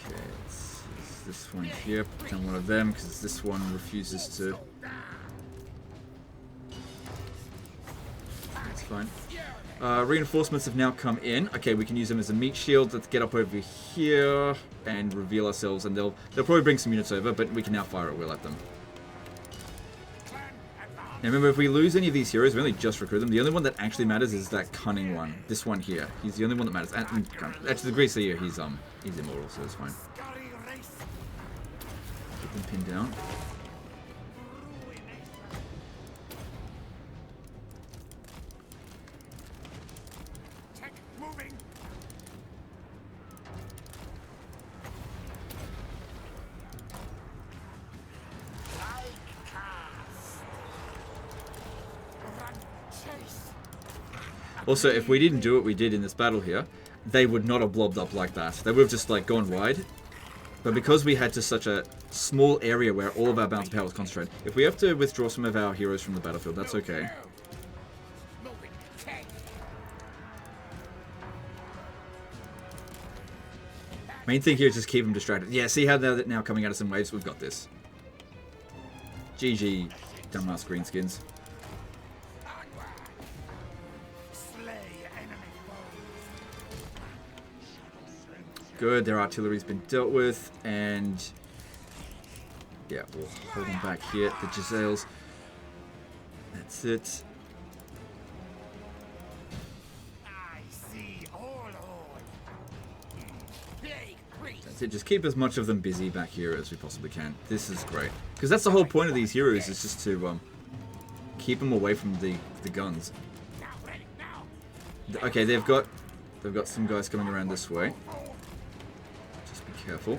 Okay, it's this one here. Put down one of them because this one refuses to. That's fine. Reinforcements have now come in. Okay, we can use them as a meat shield. Let's get up over here and reveal ourselves, and they'll probably bring some units over, but we can now fire at will at them. Now remember, if we lose any of these heroes, we only just recruit them. The only one that actually matters is that cunning one. This one here. He's the only one that matters. And actually, the Grease here, he's immortal, so it's fine. Get them pinned down. Also, if we didn't do what we did in this battle here, they would not have blobbed up like that. They would have just like gone wide. But because we had just such a small area where all of our bounty power was concentrated, if we have to withdraw some of our heroes from the battlefield, that's okay. Main thing here is just keep them distracted. Yeah, see how they're now coming at us in waves? We've got this. GG, dumbass greenskins. good. Their artillery's been dealt with, and yeah, we'll hold them back here. The Giselles. That's it. That's it. Just keep as much of them busy back here as we possibly can. This is great, because that's the whole point of these heroes, is just to keep them away from the guns. Okay, they've got some guys coming around this way. Just be careful.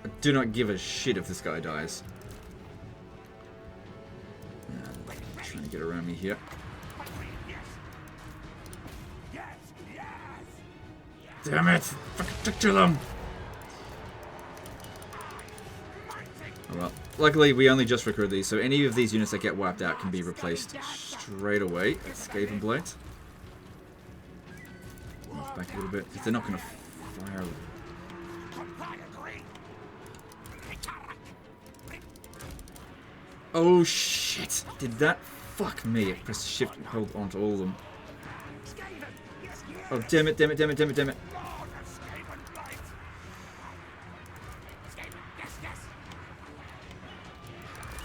I do not give a shit if this guy dies. Trying to get around me here. Damn it! Fucking stick to them! Oh well. Luckily, we only just recruited these, so any of these units that get wiped out can be replaced straight away. Escaping blades. Move back a little bit, because they're not going to fire. Oh shit! Did that fuck me? I pressed shift and held onto all of them. Oh damn it, damn it, damn it, damn it, damn it.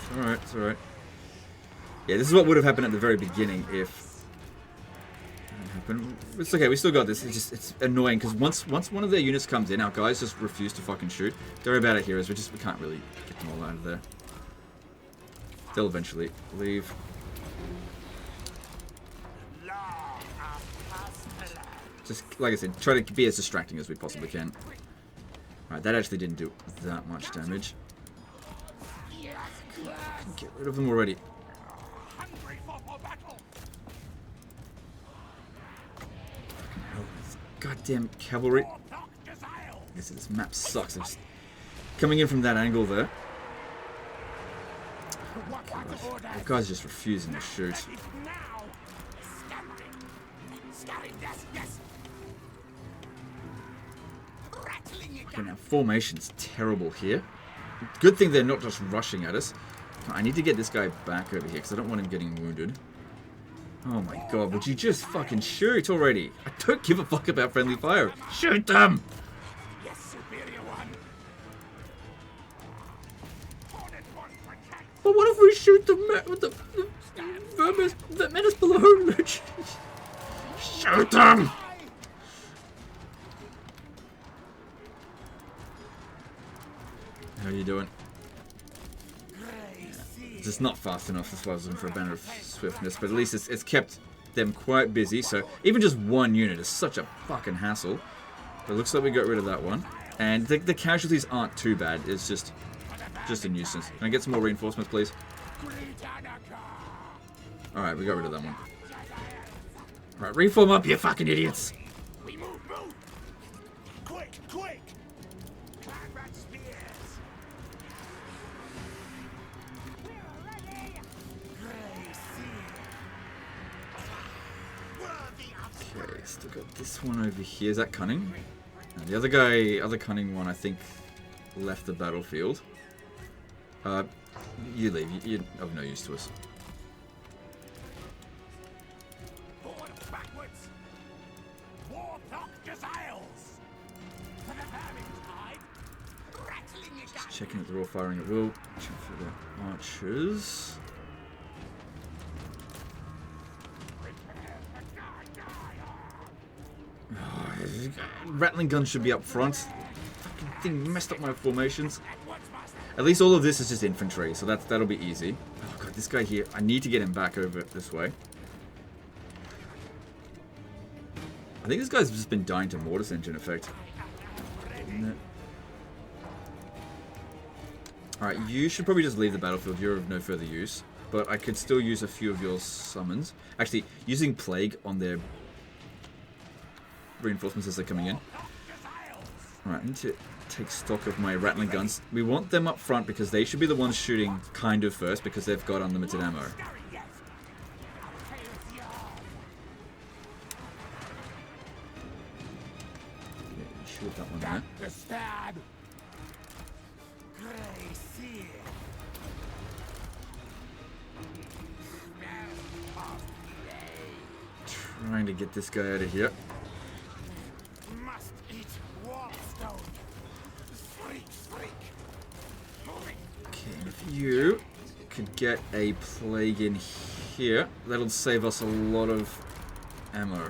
It's alright, it's alright. Yeah, this is what would have happened at the very beginning if that happened. It's okay, we still got this. It's annoying because once one of their units comes in, our guys just refuse to fucking shoot. Don't worry about it, heroes. We can't really get them all out of there. They'll eventually leave. Just, like I said, try to be as distracting as we possibly can. Alright, that actually didn't do that much damage. Get rid of them already. Goddamn cavalry. This map sucks. I'm just coming in from that angle there. The guy's just refusing to shoot. Okay, now formation's terrible here. Good thing they're not just rushing at us. I need to get this guy back over here because I don't want him getting wounded. Oh my god, would you just fucking shoot already? I don't give a fuck about friendly fire. Shoot them! Yes, superior one. But what if we shoot the menace below? Shoot them! How are you doing? Just not fast enough. That's why I was looking for a banner of swiftness, but at least it's kept them quite busy. So even just one unit is such a fucking hassle. But it looks like we got rid of that one, and the casualties aren't too bad. It's just a nuisance. Can I get some more reinforcements, please? All right, we got rid of that one. All right, reform up, you fucking idiots! We move. Quick. Okay, still got this one over here. Is that cunning? And the other cunning one, I think, left the battlefield. You leave. You're of no use to us. Forward, backwards. Warthog Gazelles. For the vermin's hide. Rattling it Just checking that they're all firing at will. Check for the archers. Rattling guns should be up front. Fucking thing messed up my formations. At least all of this is just infantry, so that'll be easy. Oh god, this guy here, I need to get him back over this way. I think this guy's just been dying to mortis engine effect. Alright, you should probably just leave the battlefield. You're of no further use. But I could still use a few of your summons. Actually, using Plague on their reinforcements as they're coming in. Alright, I need to take stock of my rattling guns. We want them up front because they should be the ones shooting kind of first because they've got unlimited ammo. Yeah, shoot that one there. Trying to get this guy out of here. Must eat warstone. Freak, freak. Moving. Okay, and if you could get a plague in here, that'll save us a lot of ammo.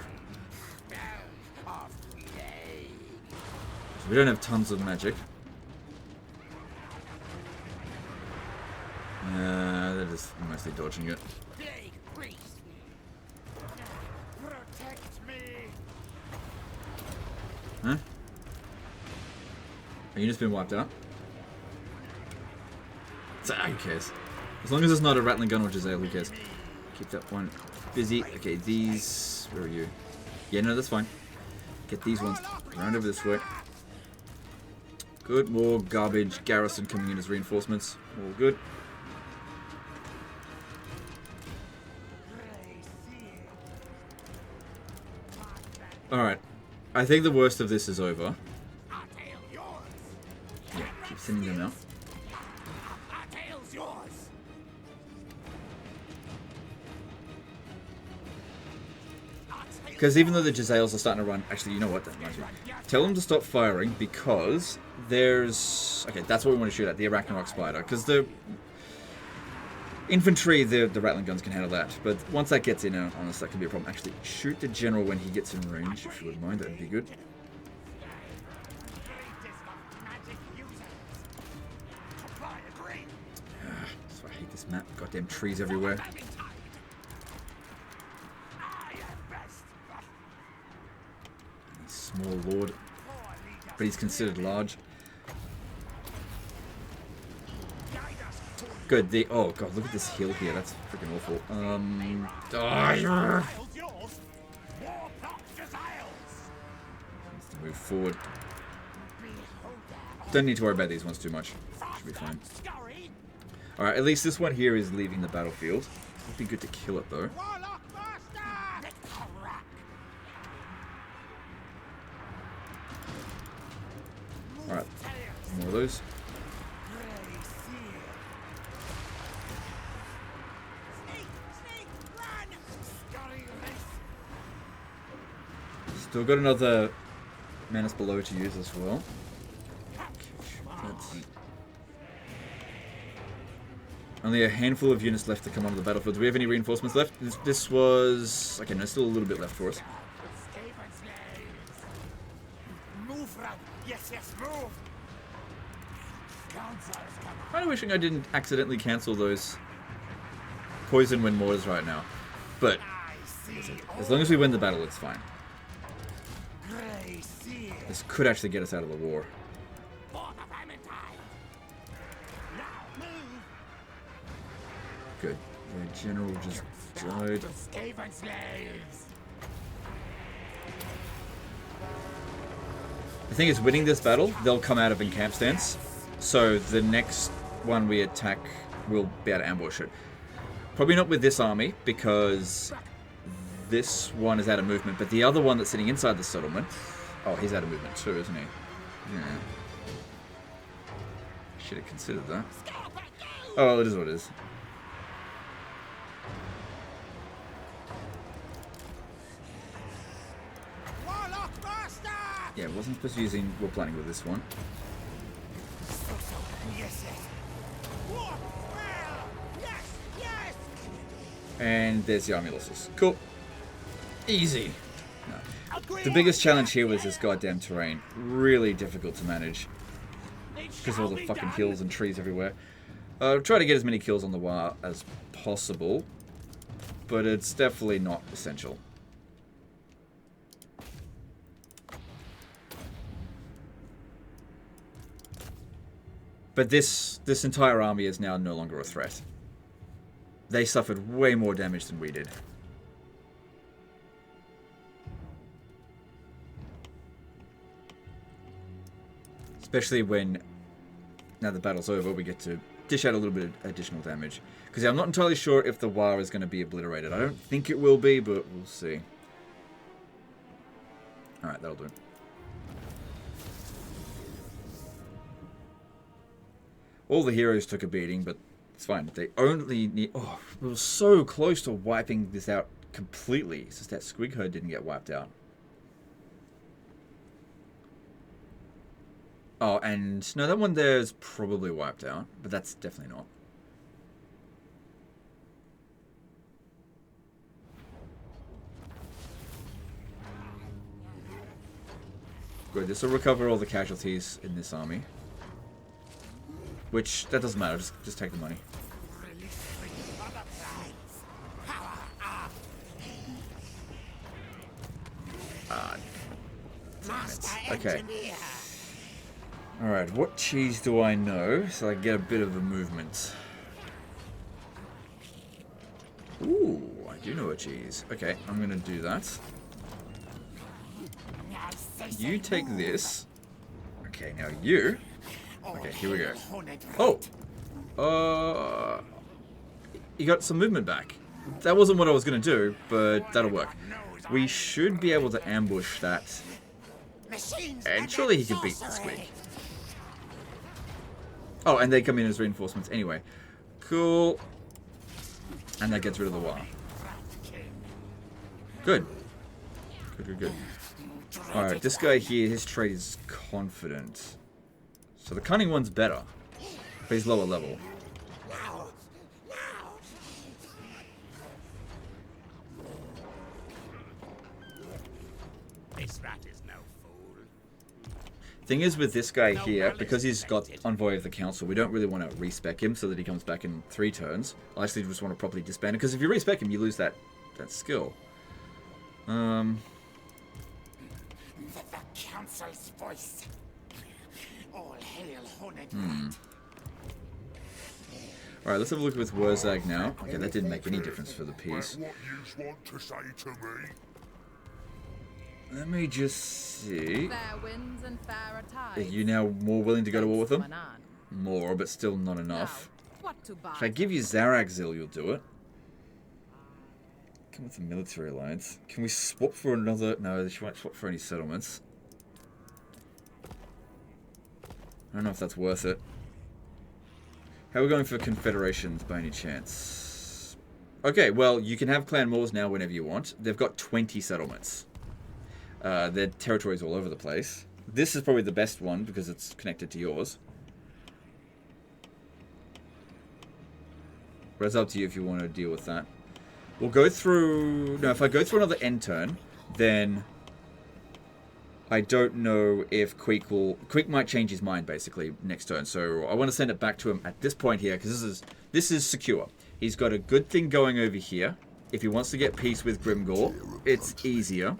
We don't have tons of magic. They're just mostly dodging it. Plague priest. Protect me. Huh? Have you just been wiped out? Who cares? As long as it's not a rattling gun or Giselle, who cares? Keep that one busy. Okay, these... Where are you? Yeah, no, that's fine. Get these ones around over this way. Good. More garbage garrison coming in as reinforcements. All good. Alright. I think the worst of this is over. Yeah, keep sending them out. Because even though the Giselles are starting to run... Actually, you know what? That reminds me. Tell them to stop firing because there's... Okay, that's what we want to shoot at. The Arachnarok Spider. Because the... Infantry, the Rattling guns can handle that. But once that gets in, honestly, that could be a problem. Actually, shoot the General when he gets in range, if you wouldn't mind. That would be good. That's why I hate this map. Goddamn trees everywhere. Small lord, but he's considered large. Good. Oh god, look at this hill here. That's freaking awful. Needs to move forward. Don't need to worry about these ones too much. Should be fine. All right, at least this one here is leaving the battlefield. Would be good to kill it though. Alright, more of those. Still got another menace below to use as well. That's only a handful of units left to come onto the battlefield. Do we have any reinforcements left? This was... Okay, no, still a little bit left for us. Yes, yes, move. Kind of wishing I didn't accidentally cancel those poison wind Mors right now. But as long as we win the battle, it's fine. This could actually get us out of the war. Good. The general just died. The thing is, winning this battle, they'll come out of encamp stance. So the next one we attack, we'll be able to ambush it. Probably not with this army, because this one is out of movement. But the other one that's sitting inside the settlement... Oh, he's out of movement too, isn't he? Yeah. Should have considered that. Oh, well, it is what it is. Yeah, wasn't supposed to be using war planning with this one. And there's the army losses. Cool. Easy. No. The biggest challenge here was this goddamn terrain. Really difficult to manage. Because of all the fucking hills and trees everywhere. Try to get as many kills on the Waagh'd as possible. But it's definitely not essential. But this entire army is now no longer a threat. They suffered way more damage than we did. Especially when, now the battle's over, we get to dish out a little bit of additional damage. Because I'm not entirely sure if the Waagh'd is going to be obliterated. I don't think it will be, but we'll see. Alright, that'll do. All the heroes took a beating, but it's fine. They only need... Oh, we were so close to wiping this out completely. It's just that Squig Herd didn't get wiped out. Oh, and... No, that one there is probably wiped out, but that's definitely not. Good, this will recover all the casualties in this army. Which, that doesn't matter, just take the money. Damn it. Okay. Alright, what cheese do I know so I get a bit of a movement? Ooh, I do know a cheese. Okay, I'm gonna do that. You take this. Okay, now you. Okay, here we go. Oh! You got some movement back. That wasn't what I was going to do, but that'll work. We should be able to ambush that. And surely he can beat the Squig. Oh, and they come in as reinforcements anyway. Cool. And that gets rid of the Waagh'd. Good. Good. Alright, this guy here, his trait is confident. So the cunning one's better. But he's lower level. This rat is no fool. Thing is with this guy here, because he's got Envoy of the Council, we don't really want to respec him so that he comes back in 3 turns. I actually just want to properly disband him, because if you respec him, you lose that skill. The council's voice. All hail Hornet. Alright, let's have a look with Worag now. Okay, that didn't make any difference for the piece. What you want to say to me? Let me just see. Fair winds and fairer Are tides. you now more willing to go to war with them? Thanks, Manan. More, but still not enough. Now, what to buy? If I give you Zaragzil, you'll do it. Come with the military alliance. Can we swap for another... No, she won't swap for any settlements. I don't know if that's worth it. How are we going for confederations by any chance? Okay, well, you can have Clan Mors now whenever you want. They've got 20 settlements. Their territory's all over the place. This is probably the best one because it's connected to yours. But it's up to you if you want to deal with that. We'll go through... No, if I go through another end turn, then... I don't know if Queek might change his mind, basically, next turn. So I want to send it back to him at this point here, because this is secure. He's got a good thing going over here. If he wants to get peace with Grimgor, it's easier.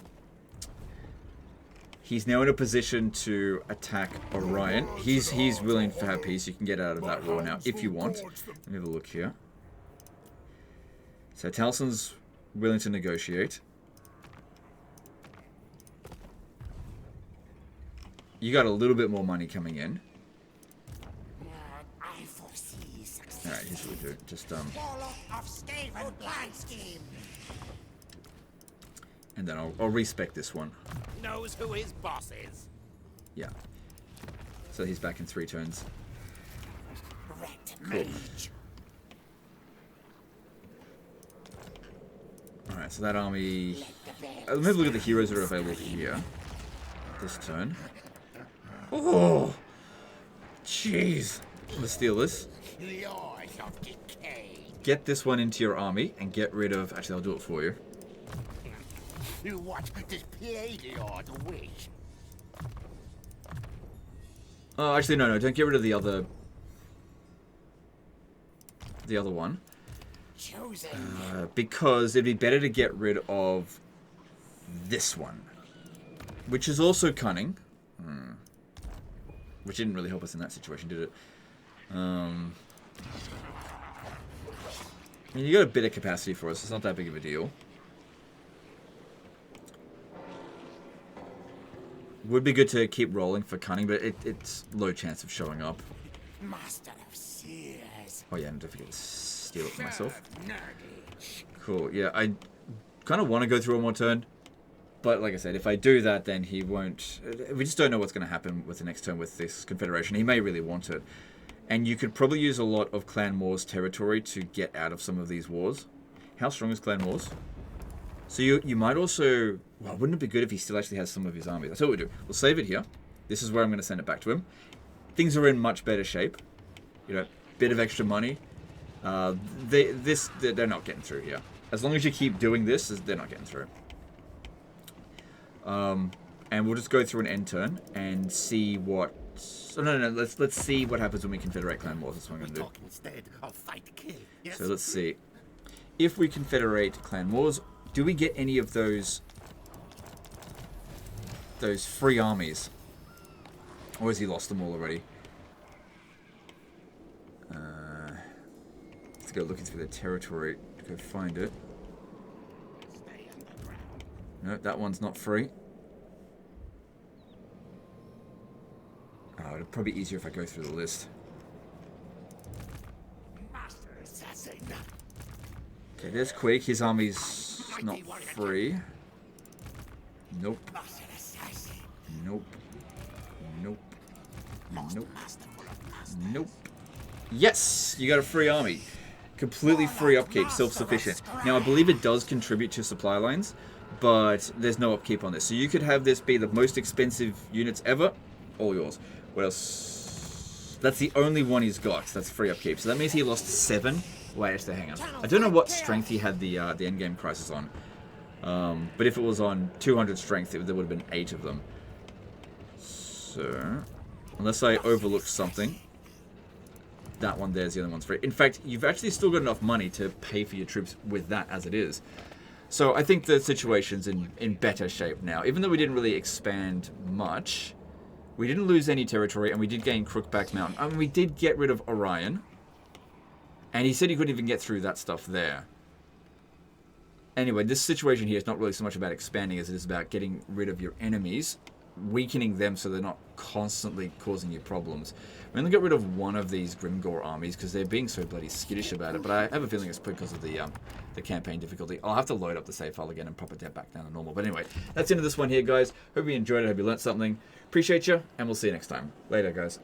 He's now in a position to attack Orion. He's willing to have peace. You can get out of that war now, if you want. Let me have a look here. So Talson's willing to negotiate. You got a little bit more money coming in. I foresee success. Alright, here's what we do. Just, Warlock of Skaven blind scheme. and then I'll respec this one. Knows who his boss is. Yeah. So he's back in 3 turns. Red Cool. mage. Alright, so that army... Let the bear Let me have a look at the heroes that are available here. This turn. Oh! Jeez. Let's steal this. Lord of decay. Get this one into your army and get rid of... Actually, I'll do it for you. What does Lord wish? Oh, actually, no. Don't get rid of the other... The other one. Chosen. Because it'd be better to get rid of this one. Which is also cunning. Which didn't really help us in that situation, did it? I mean, you got a bit of capacity for us. It's not that big of a deal. Would be good to keep rolling for cunning, but it's low chance of showing up. Master of seers. Oh yeah, and don't forget to steal it for myself. Nerdage. Cool, yeah, I kind of want to go through one more turn. But like I said, if I do that, then he won't... We just don't know what's going to happen with the next turn with this Confederation. He may really want it. And you could probably use a lot of Clan Mors territory to get out of some of these wars. How strong is Clan Mors? So you might also... Well, wouldn't it be good if he still actually has some of his armies? That's what we do. We'll save it here. This is where I'm going to send it back to him. Things are in much better shape. You know, bit of extra money. They're not getting through here. As long as you keep doing this, they're not getting through. And we'll just go through an end turn and see what... Oh, no. Let's see what happens when we confederate Clan Mors. That's what I'm going to do. Talk instead of fight kill. Yes? So let's see. If we confederate Clan Mors, do we get any of those free armies? Or has he lost them all already? Let's go looking through the territory to go find it. Stay underground. No, that one's not free. Oh, it'd probably be easier if I go through the list. Master assassin. Okay, there's Quake. His army's not free. Nope. Master assassin. Nope. Nope. Nope. Nope. Yes! You got a free army. Completely free upkeep, self-sufficient. Now, I believe it does contribute to supply lines, but there's no upkeep on this. So you could have this be the most expensive units ever. All yours. What else? That's the only one he's got. That's free upkeep. So that means he lost 7. Wait, actually, hang on. I don't know what strength he had the endgame crisis on. But if it was on 200 strength, there would have been 8 of them. So, unless I overlooked something, that one there's the other one's free. In fact, you've actually still got enough money to pay for your troops with that as it is. So I think the situation's in better shape now. Even though we didn't really expand much, we didn't lose any territory, and we did gain Crookback Mountain. I mean, we did get rid of Orion, and he said he couldn't even get through that stuff there. Anyway, this situation here is not really so much about expanding as it is about getting rid of your enemies, weakening them so they're not constantly causing you problems. We only got rid of one of these Grimgor armies because they're being so bloody skittish about it, but I have a feeling it's because of the campaign difficulty. I'll have to load up the save file again and pop it back down to normal. But anyway, that's the end of this one here, guys. Hope you enjoyed it. Hope you learned something. Appreciate you, and we'll see you next time. Later, guys.